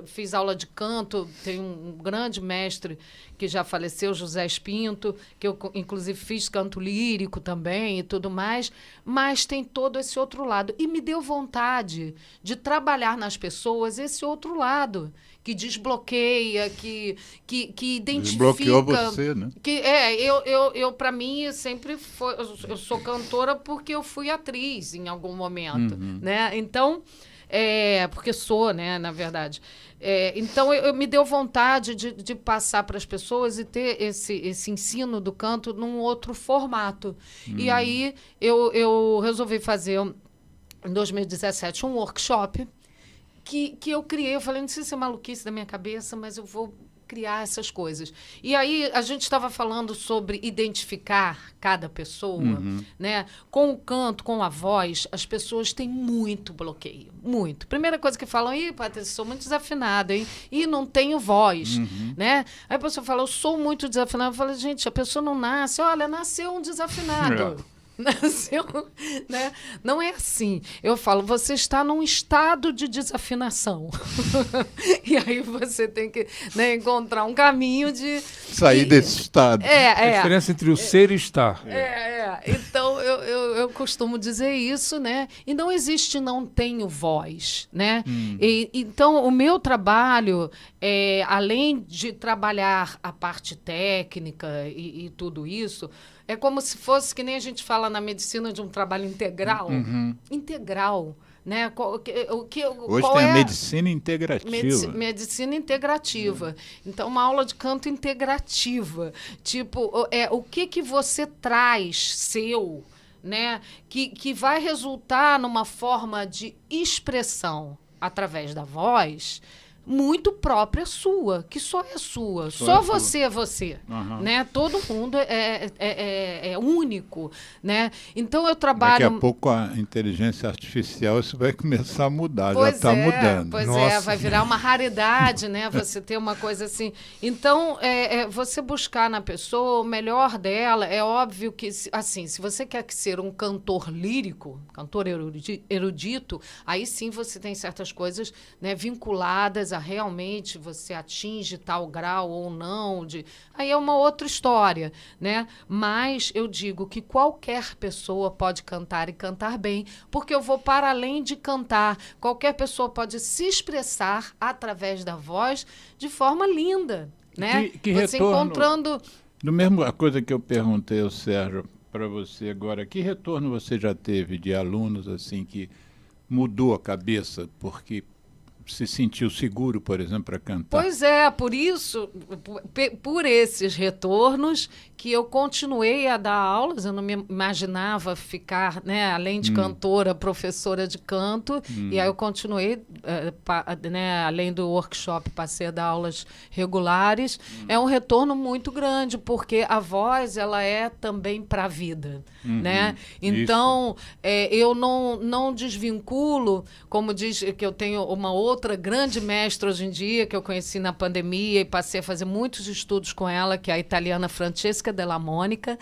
fiz aula de canto, tem um grande mestre que já faleceu, José Espinto, que eu, inclusive, fiz canto lírico também e tudo mais, mas tem todo esse outro lado. E me deu vontade de trabalhar nas pessoas esse outro lado, que desbloqueia, que identifica... Desbloqueou você, né? Eu para mim, sempre foi... Eu sou cantora porque eu fui atriz em algum momento, né? Então, porque sou, né, na verdade. Então, eu me deu vontade de passar para as pessoas e ter esse ensino do canto num outro formato. E aí, eu resolvi fazer, em 2017, um workshop que eu criei. Eu falei, não sei se é maluquice da minha cabeça, mas eu vou criar essas coisas. E aí a gente estava falando sobre identificar cada pessoa, né? Com o canto, com a voz, as pessoas têm muito bloqueio, muito. Primeira coisa que falam, Patrícia, sou muito desafinada, hein? E não tenho voz, né? Aí a pessoa fala, eu sou muito desafinada. Eu falo, gente, a pessoa não nasce, olha, nasceu um desafinado. Nasceu, né? Não é assim. Eu falo, você está num estado de desafinação. E aí você tem que, né, encontrar um caminho de... Sair desse estado. A diferença entre o ser e estar. Então, eu costumo dizer isso, né? E não existe não tenho voz, né? Então, o meu trabalho, além de trabalhar a parte técnica e tudo isso, é como se fosse, que nem a gente fala na medicina, de um trabalho integral. Integral, né? Hoje tem a medicina integrativa. Medicina integrativa. Então, uma aula de canto integrativa. Tipo, o que você traz seu, né? Que vai resultar numa forma de expressão através da voz muito própria sua, que só é sua. Só você é você, né? Todo mundo é único, né? Então, eu trabalho... Daqui a pouco a inteligência artificial isso vai começar a mudar, já está mudando. Pois Nossa. vai virar uma raridade, né? Você ter uma coisa assim. Então, você buscar na pessoa o melhor dela, é óbvio que, assim, se você quer ser um cantor lírico, cantor erudito, aí sim você tem certas coisas, né, vinculadas coisa realmente você atinge tal grau ou não, aí é uma outra história, né? Mas eu digo que qualquer pessoa pode cantar e cantar bem, porque eu vou para além de cantar. Qualquer pessoa pode se expressar através da voz de forma linda, né? Que você retorno, encontrando... Do mesmo a coisa que eu perguntei ao Sérgio para você agora, que retorno você já teve de alunos assim que mudou a cabeça porque se sentiu seguro, por exemplo, para cantar? Pois é, por isso, por esses retornos, que eu continuei a dar aulas. Eu não me imaginava ficar, né, além de cantora, professora de canto, e aí eu continuei, né, além do workshop, passei a dar aulas regulares. É um retorno muito grande, porque a voz, ela é também para a vida, né? Então, eu não desvinculo, como diz que eu tenho uma outra grande mestra hoje em dia, que eu conheci na pandemia e passei a fazer muitos estudos com ela, que é a italiana Francesca Della Monica,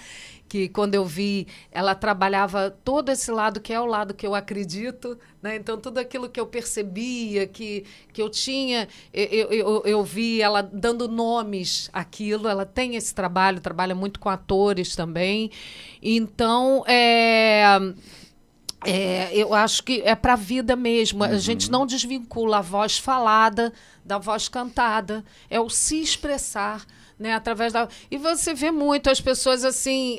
que quando eu vi, ela trabalhava todo esse lado, que é o lado que eu acredito, né? Então, tudo aquilo que eu percebia, que eu tinha, eu vi ela dando nomes àquilo. Ela tem esse trabalho, trabalha muito com atores também. Então, eu acho que é para a vida mesmo. A gente não desvincula a voz falada da voz cantada. É o se expressar, né, através da... E você vê muito as pessoas assim,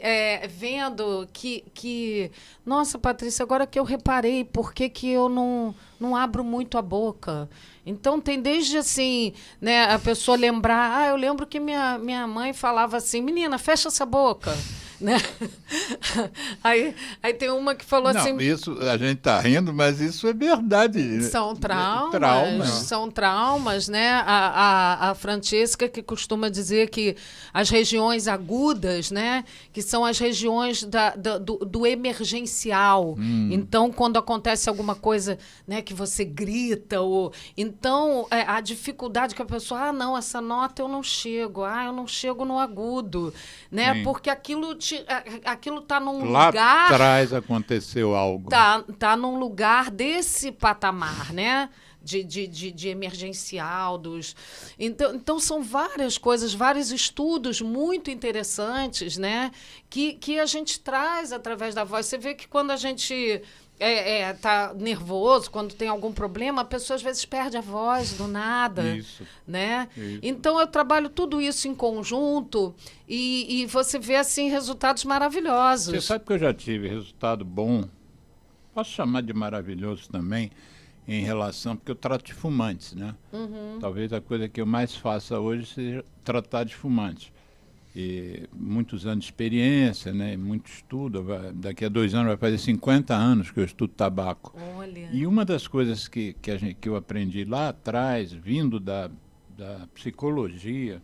vendo que... Nossa, Patrícia, agora que eu reparei, por que eu não abro muito a boca? Então, tem desde assim, né, a pessoa lembrar... eu lembro que minha mãe falava assim, menina, fecha essa boca. Né? Aí tem uma que falou não, assim... Isso, a gente está rindo, mas isso é verdade. São traumas. São traumas, né? A Francesca, que costuma dizer que as regiões agudas, né, que são as regiões do emergencial. Então, quando acontece alguma coisa, né, que você grita, então a dificuldade que a pessoa... não, essa nota eu não chego. Eu não chego no agudo. Né? Sim. Porque aquilo está num Lá lugar... Lá atrás aconteceu algo. Tá num lugar desse patamar, né? De emergencial. Então, são várias coisas, vários estudos muito interessantes, né? Que a gente traz através da voz. Você vê que quando a gente... tá nervoso, quando tem algum problema, a pessoa às vezes perde a voz do nada. Isso. Né? Isso. Então eu trabalho tudo isso em conjunto e você vê assim resultados maravilhosos. Você sabe que eu já tive resultado bom, posso chamar de maravilhoso também, em relação, porque eu trato de fumantes, né? Talvez a coisa que eu mais faça hoje seja tratar de fumantes. E muitos anos de experiência, né, muito estudo. Daqui a 2 anos vai fazer 50 anos que eu estudo tabaco. Olha. E uma das coisas que eu aprendi lá atrás, vindo da psicologia,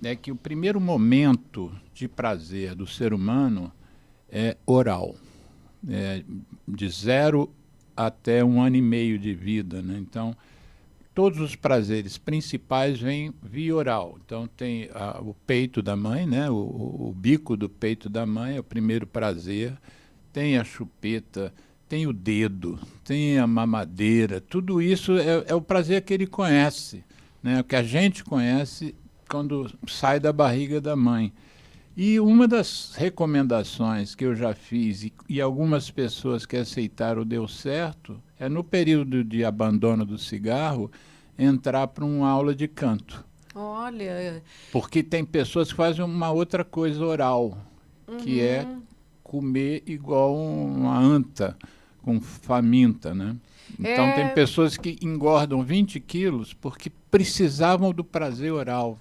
é que o primeiro momento de prazer do ser humano é oral. De 0 até 1 ano e meio de vida, né? Então, todos os prazeres principais vêm via oral. Então, tem o peito da mãe, né? O bico do peito da mãe é o primeiro prazer. Tem a chupeta, tem o dedo, tem a mamadeira. Tudo isso é o prazer que ele conhece, né? O que a gente conhece quando sai da barriga da mãe. E uma das recomendações que eu já fiz e algumas pessoas que aceitaram deu certo é no período de abandono do cigarro entrar para uma aula de canto. Olha. Porque tem pessoas que fazem uma outra coisa oral, que é comer igual uma anta, com faminta, né? Então tem pessoas que engordam 20 quilos porque precisavam do prazer oral.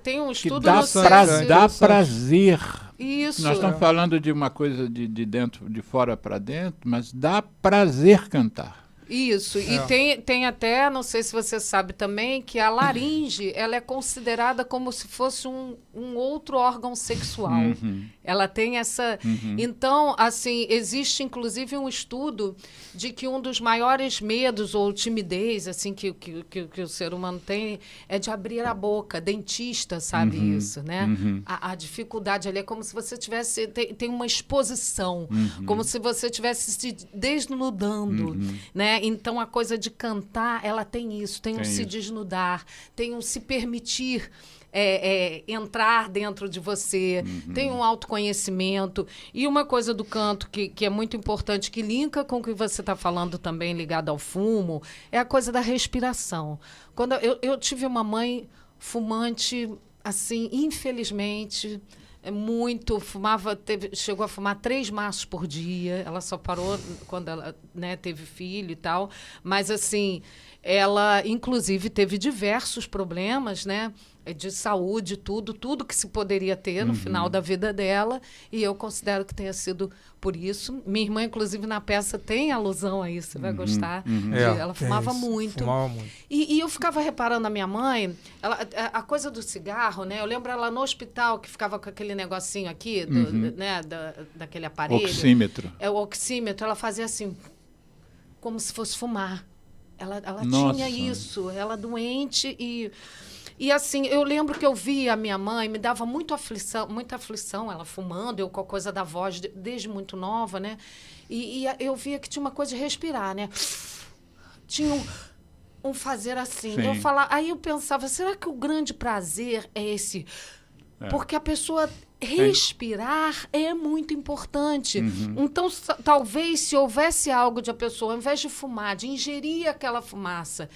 Tem um estudo que dá prazer. Isso. Nós estamos falando de uma coisa de dentro, de fora para dentro, mas dá prazer cantar. Isso, e tem até, não sei se você sabe também, que a laringe ela é considerada como se fosse um outro órgão sexual. Ela tem essa... Então, assim, existe inclusive um estudo de que um dos maiores medos ou timidez assim, que o ser humano tem é de abrir a boca. Dentista sabe isso, né? A dificuldade ali é como se você tivesse... Tem uma exposição, como se você estivesse se desnudando, né? né? Então, a coisa de cantar, ela tem isso, tem um se desnudar, tem um se permitir entrar dentro de você, tem um autoconhecimento. E uma coisa do canto que é muito importante, que linka com o que você está falando também, ligado ao fumo, é a coisa da respiração. Quando eu tive uma mãe fumante, assim, infelizmente, muito, chegou a fumar 3 maços por dia. Ela só parou quando ela, né, teve filho e tal. Mas, assim, ela, inclusive, teve diversos problemas, né, de saúde, tudo que se poderia ter no final da vida dela. E eu considero que tenha sido por isso. Minha irmã, inclusive, na peça tem alusão a isso, você vai gostar. Ela fumava muito. Fumava muito. E eu ficava reparando a minha mãe, a coisa do cigarro, né? Eu lembro ela no hospital, que ficava com aquele negocinho aqui, né, daquele aparelho. Oxímetro. O oxímetro, ela fazia assim, como se fosse fumar. Ela tinha isso, ela doente E assim, eu lembro que eu via a minha mãe, me dava muita aflição, ela fumando, eu com a coisa da voz, desde muito nova, né? E eu via que tinha uma coisa de respirar, né? Tinha um fazer assim. Aí eu pensava, será que o grande prazer é esse? Porque a pessoa respirar é muito importante. Então, talvez, se houvesse algo de a pessoa, ao invés de fumar, de ingerir aquela fumaça,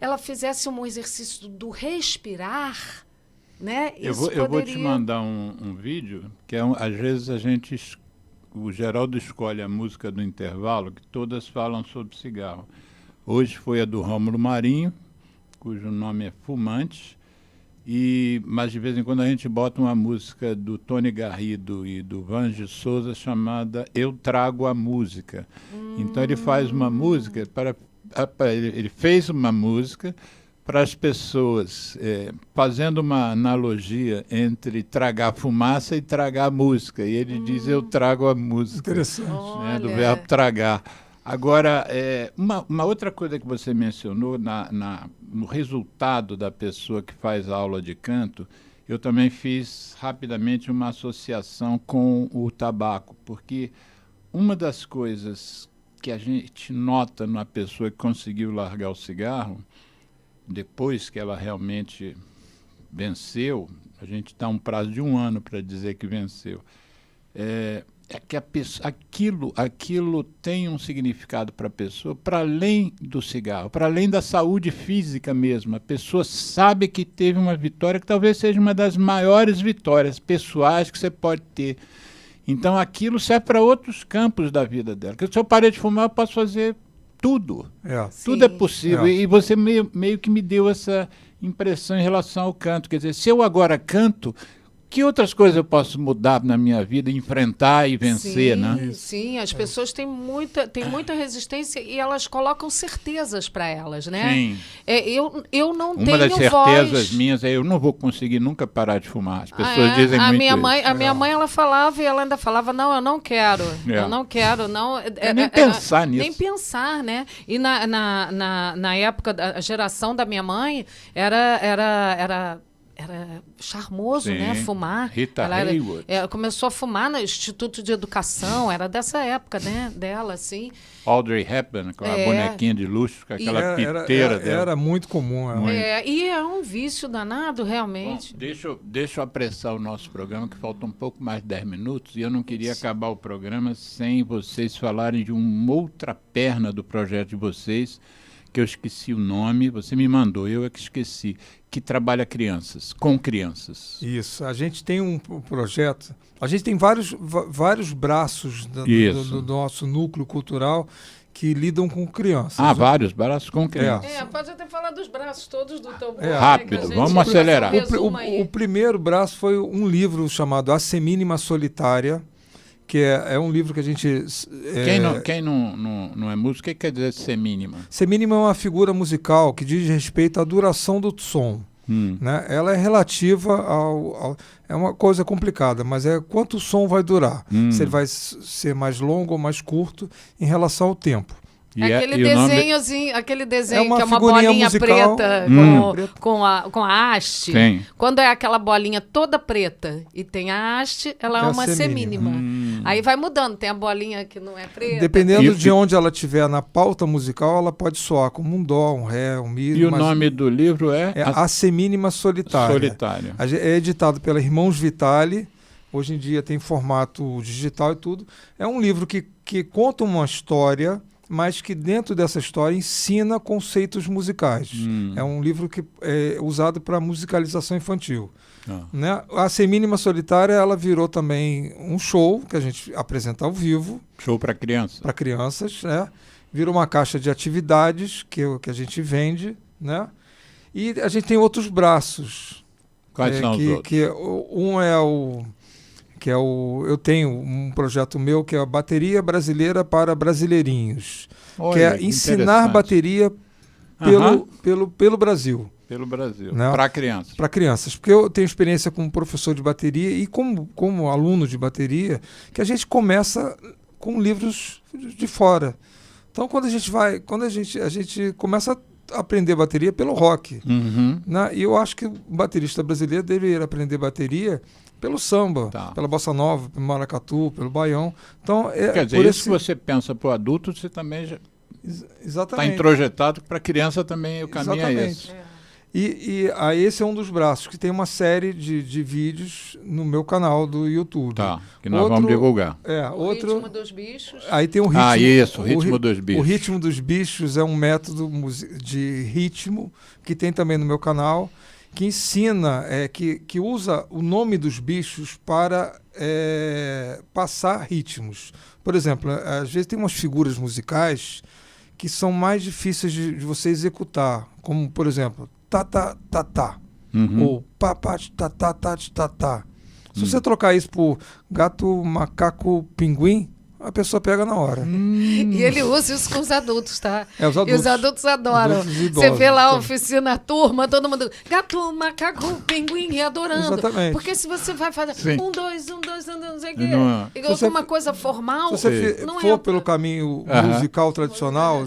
ela fizesse um exercício do respirar, né? Eu vou te mandar um vídeo, que às vezes o Geraldo escolhe a música do intervalo, que todas falam sobre cigarro. Hoje foi a do Rômulo Marinho, cujo nome é Fumante, mas de vez em quando a gente bota uma música do Tony Garrido e do Vange Souza chamada Eu Trago a Música. Então ele faz uma música ele fez uma música para as pessoas, fazendo uma analogia entre tragar fumaça e tragar música. E ele diz, eu trago a música. Interessante. Né, do verbo tragar. Agora, uma outra coisa que você mencionou, no resultado da pessoa que faz aula de canto, eu também fiz rapidamente uma associação com o tabaco, porque uma das coisas que a gente nota numa pessoa que conseguiu largar o cigarro, depois que ela realmente venceu, a gente dá um prazo de 1 ano para dizer que venceu, é que aquilo tem um significado para a pessoa, para além do cigarro, para além da saúde física mesmo. A pessoa sabe que teve uma vitória que talvez seja uma das maiores vitórias pessoais que você pode ter. Então, aquilo serve para outros campos da vida dela. Porque se eu parei de fumar, eu posso fazer tudo. Tudo é possível. E você meio que me deu essa impressão em relação ao canto. Quer dizer, se eu agora canto, que outras coisas eu posso mudar na minha vida, enfrentar e vencer, né? Sim, as pessoas têm muita resistência e elas colocam certezas para elas, né? Sim. Eu não tenho voz. Uma das certezas minhas é eu não vou conseguir nunca parar de fumar. As pessoas dizem muito isso. A minha mãe, ela falava e ela ainda falava, não, eu não quero. Eu não quero, não. Nem pensar nisso. Nem pensar, né? E na época, a geração da minha mãe era charmoso, né? Fumar. Rita Hayworth. Ela começou a fumar no Instituto de Educação, era dessa época, né? Dela, assim. Audrey Hepburn, com a bonequinha de luxo, com aquela piteira dela. Era muito comum. E é um vício danado, realmente. Bom, deixa eu apressar o nosso programa, que falta um pouco mais de 10 minutos, e eu não queria acabar o programa sem vocês falarem de uma outra perna do projeto de vocês, que eu esqueci o nome, você me mandou, eu é que esqueci, que trabalha com crianças. Isso, a gente tem um projeto, a gente tem vários braços do nosso núcleo cultural que lidam com crianças. Vários braços com crianças. Pode até falar dos braços todos do teu bloco. Rápido, vamos acelerar. O primeiro braço foi um livro chamado A Semínima Solitária, que é um livro que a gente... Quem não é músico, o que quer dizer semínima? Semínima é uma figura musical que diz respeito à duração do som. Né? Ela é relativa é uma coisa complicada, mas é quanto o som vai durar. Se ele vai ser mais longo ou mais curto em relação ao tempo. Aquele desenho uma que é uma figurinha bolinha musical, preta com a haste. Sim. Quando é aquela bolinha toda preta e tem a haste, ela é É a uma semínima. semínima. Aí vai mudando, tem a bolinha que não é preta. Dependendo de onde ela estiver na pauta musical, ela pode soar como um dó, um ré, um mi. E o nome do livro é A Semínima Solitária. Solitária. É editado pela Irmãos Vitale. Hoje em dia tem formato digital e tudo. É um livro que conta uma história, mas que dentro dessa história ensina conceitos musicais. É um livro que é usado para musicalização infantil. Né? A Semínima Solitária, ela virou também um show que a gente apresenta ao vivo. Show para criança. Para crianças, né? Virou uma caixa de atividades que a gente vende, né? E a gente tem outros braços. Quais são os outros? Eu tenho um projeto meu que é a Bateria Brasileira para Brasileirinhos. Olha, que é ensinar interessante. bateria pelo Brasil. Pelo Brasil. Né? Para crianças. Para crianças. Porque eu tenho experiência como professor de bateria e como aluno de bateria, que a gente começa com livros de fora. Então, quando a gente começa a aprender bateria pelo rock. Né? E eu acho que o baterista brasileiro deveria aprender bateria pelo samba, pela bossa nova, pelo maracatu, pelo baião. Então, quer dizer, isso que você pensa para o adulto, você também já está introjetado, para a criança também o caminho é esse. E aí esse é um dos braços, que tem uma série de vídeos no meu canal do YouTube. Que nós vamos divulgar. O Ritmo dos Bichos. Aí tem o ritmo. O Ritmo dos Bichos. O Ritmo dos Bichos é um método de ritmo que tem também no meu canal, que ensina, que usa o nome dos bichos para passar ritmos. Por exemplo, às vezes tem umas figuras musicais que são mais difíceis de você executar, como, por exemplo, tá, ou papá, tá. Se você trocar isso por gato, macaco, pinguim, a pessoa pega na hora. E ele usa isso com os adultos, tá? Os adultos. E os adultos adoram. Você vê lá a oficina, a turma, todo mundo, gato, macaco, pinguim, adorando. Exatamente. Porque se você vai fazer Sim. um, dois, não sei o quê, Se alguma coisa formal, se você não for é pelo caminho musical tradicional,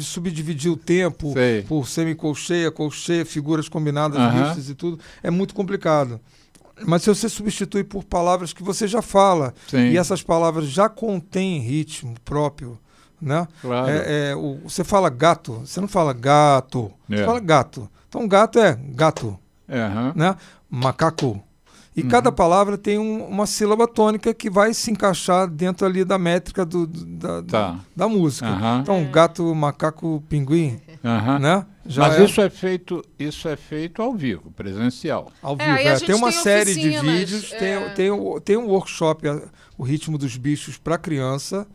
subdividir o tempo por semicolcheia, colcheia, figuras combinadas, mistas e tudo, é muito complicado. Mas se você substitui por palavras que você já fala, e essas palavras já contêm ritmo próprio, né? Claro. Você fala gato, você não fala gato, você fala gato. Então gato é gato, né? Macaco. E cada palavra tem uma sílaba tônica que vai se encaixar dentro ali da métrica da música. Então gato, macaco, pinguim, né? Mas isso é feito ao vivo, presencial. Ao vivo, tem uma série de vídeos, tem um workshop, o Ritmo dos Bichos para criança,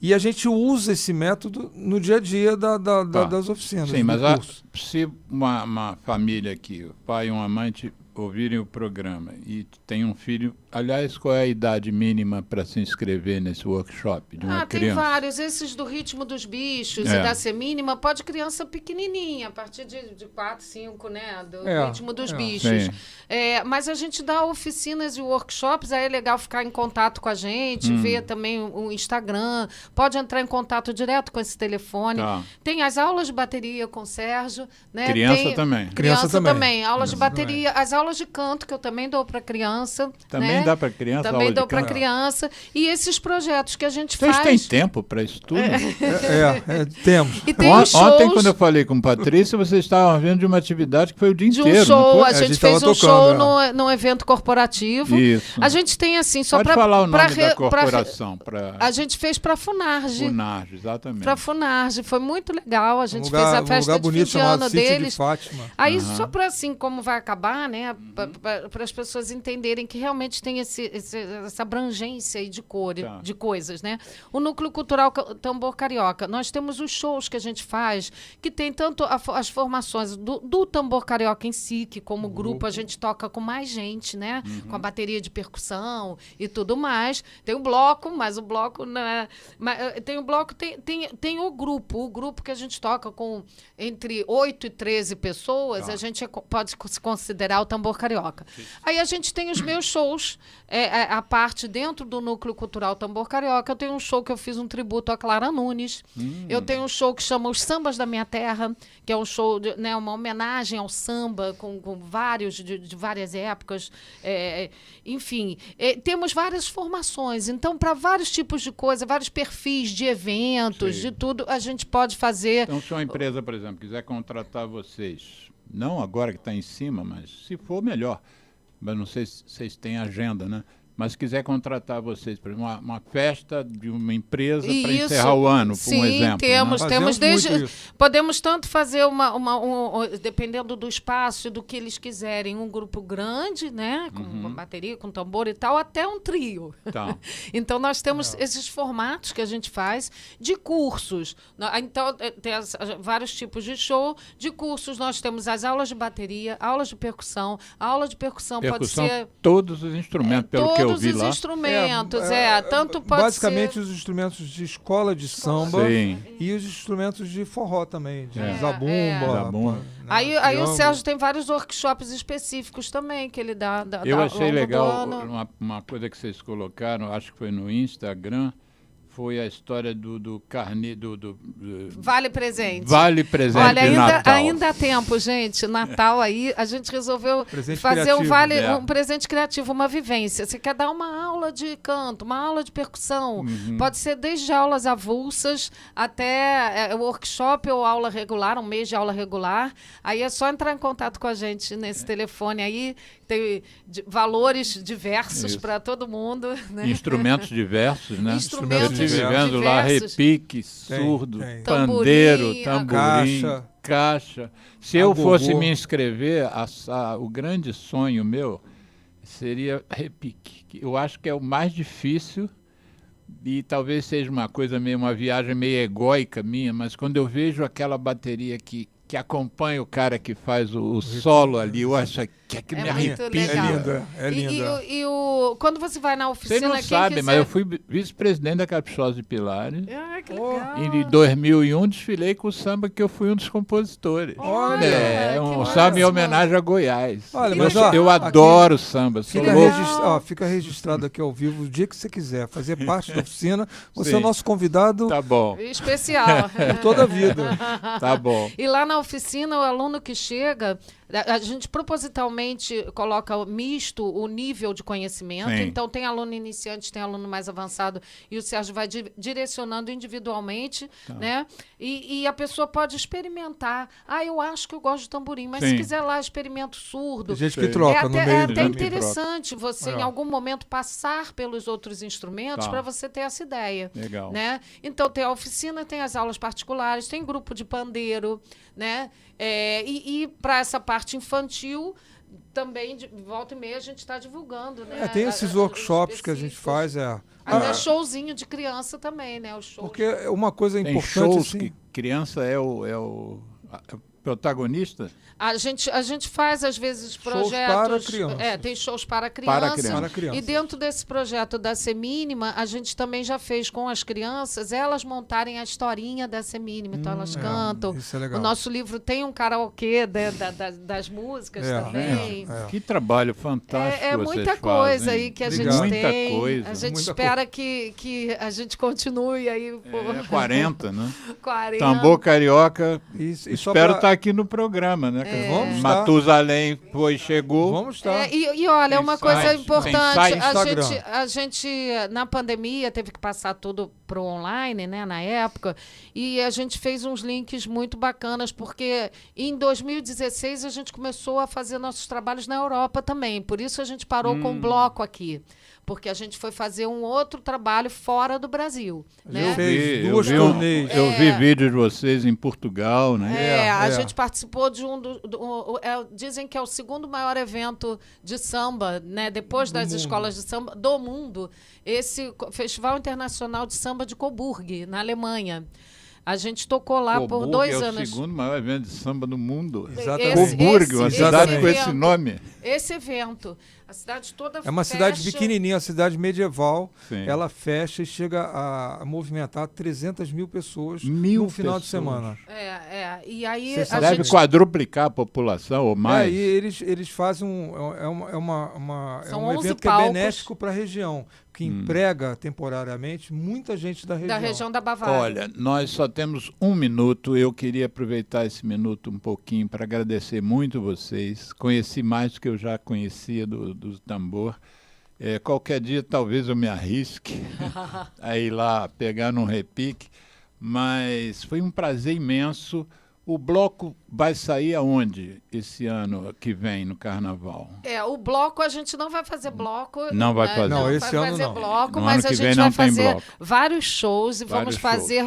e a gente usa esse método no dia a dia das oficinas. Sim, mas se uma família aqui, o pai e uma mãe ouvirem o programa e tem um filho, aliás, qual é a idade mínima para se inscrever nesse workshop de uma criança? Tem vários, esses do Ritmo dos Bichos e da Semínima, pode criança pequenininha, a partir de 4, 5, né, do Ritmo dos Bichos. Mas a gente dá oficinas e workshops, aí é legal ficar em contato com a gente, ver também o Instagram, pode entrar em contato direto com esse telefone. Tem as aulas de bateria com o Sérgio, né? Criança também. Criança também. Aulas de bateria, as aulas de canto que eu também dou para criança. Também dá para criança? Também dou para criança. E esses projetos que a gente faz... Vocês têm tempo para isso tudo? Temos. E tem shows... Ontem, quando eu falei com Patrícia, vocês estavam vendo de uma atividade que foi o dia inteiro. De um show, a gente fez um show num evento corporativo. Isso. A gente tem assim, só para... Pode falar o nome da corporação. A gente fez para a Funarge. Funarge, exatamente. Para a Funarge, foi muito legal. A gente fez a festa de fim de ano deles. De Fátima. Aí, só para assim, como vai acabar, né? Para as pessoas entenderem que realmente tem essa abrangência aí de de coisas, né? O Núcleo Cultural Tambor Carioca, nós temos os shows que a gente faz, que tem tanto as formações do Tambor Carioca em si, que como grupo a gente toca com mais gente, né? Com a bateria de percussão e tudo mais. Tem o bloco, mas o bloco... Né? Tem o bloco, tem o grupo que a gente toca com entre 8 e 13 pessoas, a gente pode se considerar o Tambor Carioca. Aí a gente tem os meus shows, a parte dentro do Núcleo Cultural Tambor Carioca. Eu tenho um show que eu fiz um tributo a Clara Nunes. Eu tenho um show que chama Os Sambas da Minha Terra, que é um show, né, uma homenagem ao samba, com vários, de várias épocas. Enfim, temos várias formações. Então, para vários tipos de coisa, vários perfis de eventos, de tudo, a gente pode fazer. Então, se uma empresa, por exemplo, quiser contratar vocês, não agora que está em cima, mas se for, melhor. Mas não sei se vocês têm agenda, né? Mas se quiser contratar vocês para uma festa de uma empresa para encerrar o ano, por um exemplo. Temos, né? temos desde. Podemos tanto fazer dependendo do espaço, do que eles quiserem, um grupo grande, né? Com bateria, com tambor e tal, até um trio. Tá. Então, nós temos esses formatos que a gente faz de cursos. Então, tem vários tipos de show. De cursos, nós temos as aulas de bateria, aulas de percussão. A aula de percussão pode ser. Todos os instrumentos, pelo que eu vi lá. Todos os instrumentos, tanto pode basicamente ser. os instrumentos de escola de samba e os instrumentos de forró também, de zabumba. Aí o Sérgio tem vários workshops específicos também que ele dá. Eu achei legal uma coisa que vocês colocaram, acho que foi no Instagram, foi a história do carnê, Vale Presente. Vale Presente. Olha, de Natal. ainda há tempo, gente. Natal aí, a gente resolveu Presente fazer criativo, um presente criativo, uma vivência. Você quer dar uma aula de canto, uma aula de percussão. Pode ser desde aulas avulsas até workshop ou aula regular, um mês de aula regular. Aí é só entrar em contato com a gente nesse telefone aí. Tem valores diversos para todo mundo. Né? Instrumentos diversos, né? Instrumentos Eu estive vendo lá repique, surdo, pandeiro, tamborim, caixa. Se eu fosse me inscrever, o grande sonho meu seria repique. Eu acho que é o mais difícil e talvez seja uma viagem meio egóica minha, mas quando eu vejo aquela bateria que acompanha o cara que faz o solo ali, eu acho que me arrepia. É linda. Quando você vai na oficina... Você não sabe, mas eu fui vice-presidente da Caprichosa de Pilares. Que legal. E em 2001 desfilei com o samba que eu fui um dos compositores. Olha, um samba em homenagem a Goiás. Olha, mas eu adoro samba. Fica registrado aqui ao vivo, o dia que você quiser fazer parte da oficina, você é o nosso convidado. Tá bom. Especial. Por toda a vida. Tá bom. E lá na oficina, o aluno que chega, a gente propositalmente coloca misto o nível de conhecimento. Sim. Então, tem aluno iniciante, tem aluno mais avançado, e o Sérgio vai direcionando individualmente, né? E a pessoa pode experimentar. Eu acho que eu gosto de tamborim, mas se quiser lá, experimento surdo. Tem gente que troca no meio. É até interessante você, em algum momento, passar pelos outros instrumentos para você ter essa ideia. Legal. Né? Então, tem a oficina, tem as aulas particulares, tem grupo de pandeiro, né? E para essa parte infantil, também, de volta e meia, a gente está divulgando. Né? Tem esses workshops que a gente faz. Até showzinho de criança também, né? Porque uma coisa tem importante... shows assim, que criança é o protagonista? A gente faz, às vezes, projetos... Shows para crianças. Tem shows para crianças. Para crianças. E dentro desse projeto da Semínima, a gente também já fez com as crianças, elas montarem a historinha da Semínima. Então, elas cantam. Isso é legal. O nosso livro tem um karaokê das músicas também. Que trabalho fantástico É vocês muita fazem. coisa aí que a gente muita tem. Coisa. A gente espera que a gente continue aí. 40, né? 40. Tambor Carioca. Espero estar aqui no programa, né? Vamos estar. Matusalém chegou. Vamos estar. E olha, uma coisa importante, Instagram. a gente na pandemia teve que passar tudo pro online, né, na época, e a gente fez uns links muito bacanas, porque em 2016 a gente começou a fazer nossos trabalhos na Europa também, por isso a gente parou com um bloco aqui, porque a gente foi fazer um outro trabalho fora do Brasil. Né? Eu vi vídeos de vocês em Portugal, né? A gente participou de dizem que é o segundo maior evento de samba, né? Depois das escolas de samba do mundo, esse Festival Internacional de Samba de Coburg, na Alemanha. A gente tocou lá por 2 anos. É o segundo maior evento de samba do mundo. Exatamente. Coburg, uma cidade com esse nome. Esse evento. A cidade toda É uma cidade pequenininha, uma cidade medieval. Sim. Ela fecha e chega a movimentar 300 mil pessoas Mil no final de pessoas. semana. E aí Você a Deve gente... quadruplicar a população ou mais. E eles fazem São um 11 evento que é palcos. benéfico para a região, que emprega temporariamente muita gente da região. Da região da Bavária. Olha, nós só temos 1 minuto. Eu queria aproveitar esse minuto um pouquinho para agradecer muito vocês. Conheci mais do que eu já conhecia do tambor. Qualquer dia talvez eu me arrisque a ir lá pegar num repique, mas foi um prazer imenso. O bloco vai sair aonde esse ano que vem no Carnaval? O bloco, a gente não vai fazer bloco. Não vai fazer. Não, Não esse vai ano fazer não. bloco, No mas ano a que vem gente não vai tem fazer bloco. vários shows e vamos fazer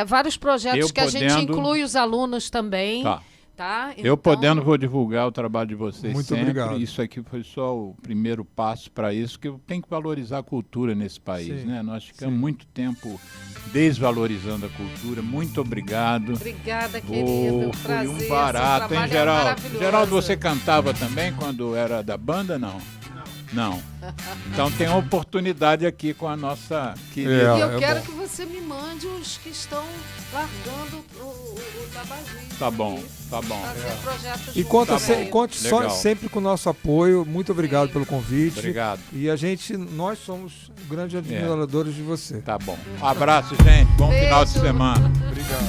vários projetos Eu que a gente podendo- inclui os alunos também. Tá. Então, Eu podendo vou divulgar o trabalho de vocês Muito sempre. obrigado. Isso aqui foi só o primeiro passo para isso, que eu tenho que valorizar a cultura nesse país, Sim. né? Nós ficamos muito tempo desvalorizando a cultura. Muito obrigado. Obrigada, querido. Foi Prazer. um seu barato, hein, trabalho é Geraldo? maravilhoso. Geraldo, você cantava também quando era da banda, não? Não. Então tem uma oportunidade aqui com a nossa querida. E eu É quero bom. que você me mande os que estão largando o tabagismo. Tá bom, tá bom. Fazer projetos E juntos conta, também. conte Legal. sempre com o nosso apoio. Muito obrigado Sim. pelo convite. Obrigado. E nós somos grandes admiradores de você. Tá bom. Um abraço, gente. Bom final de Beijo. semana. Obrigado.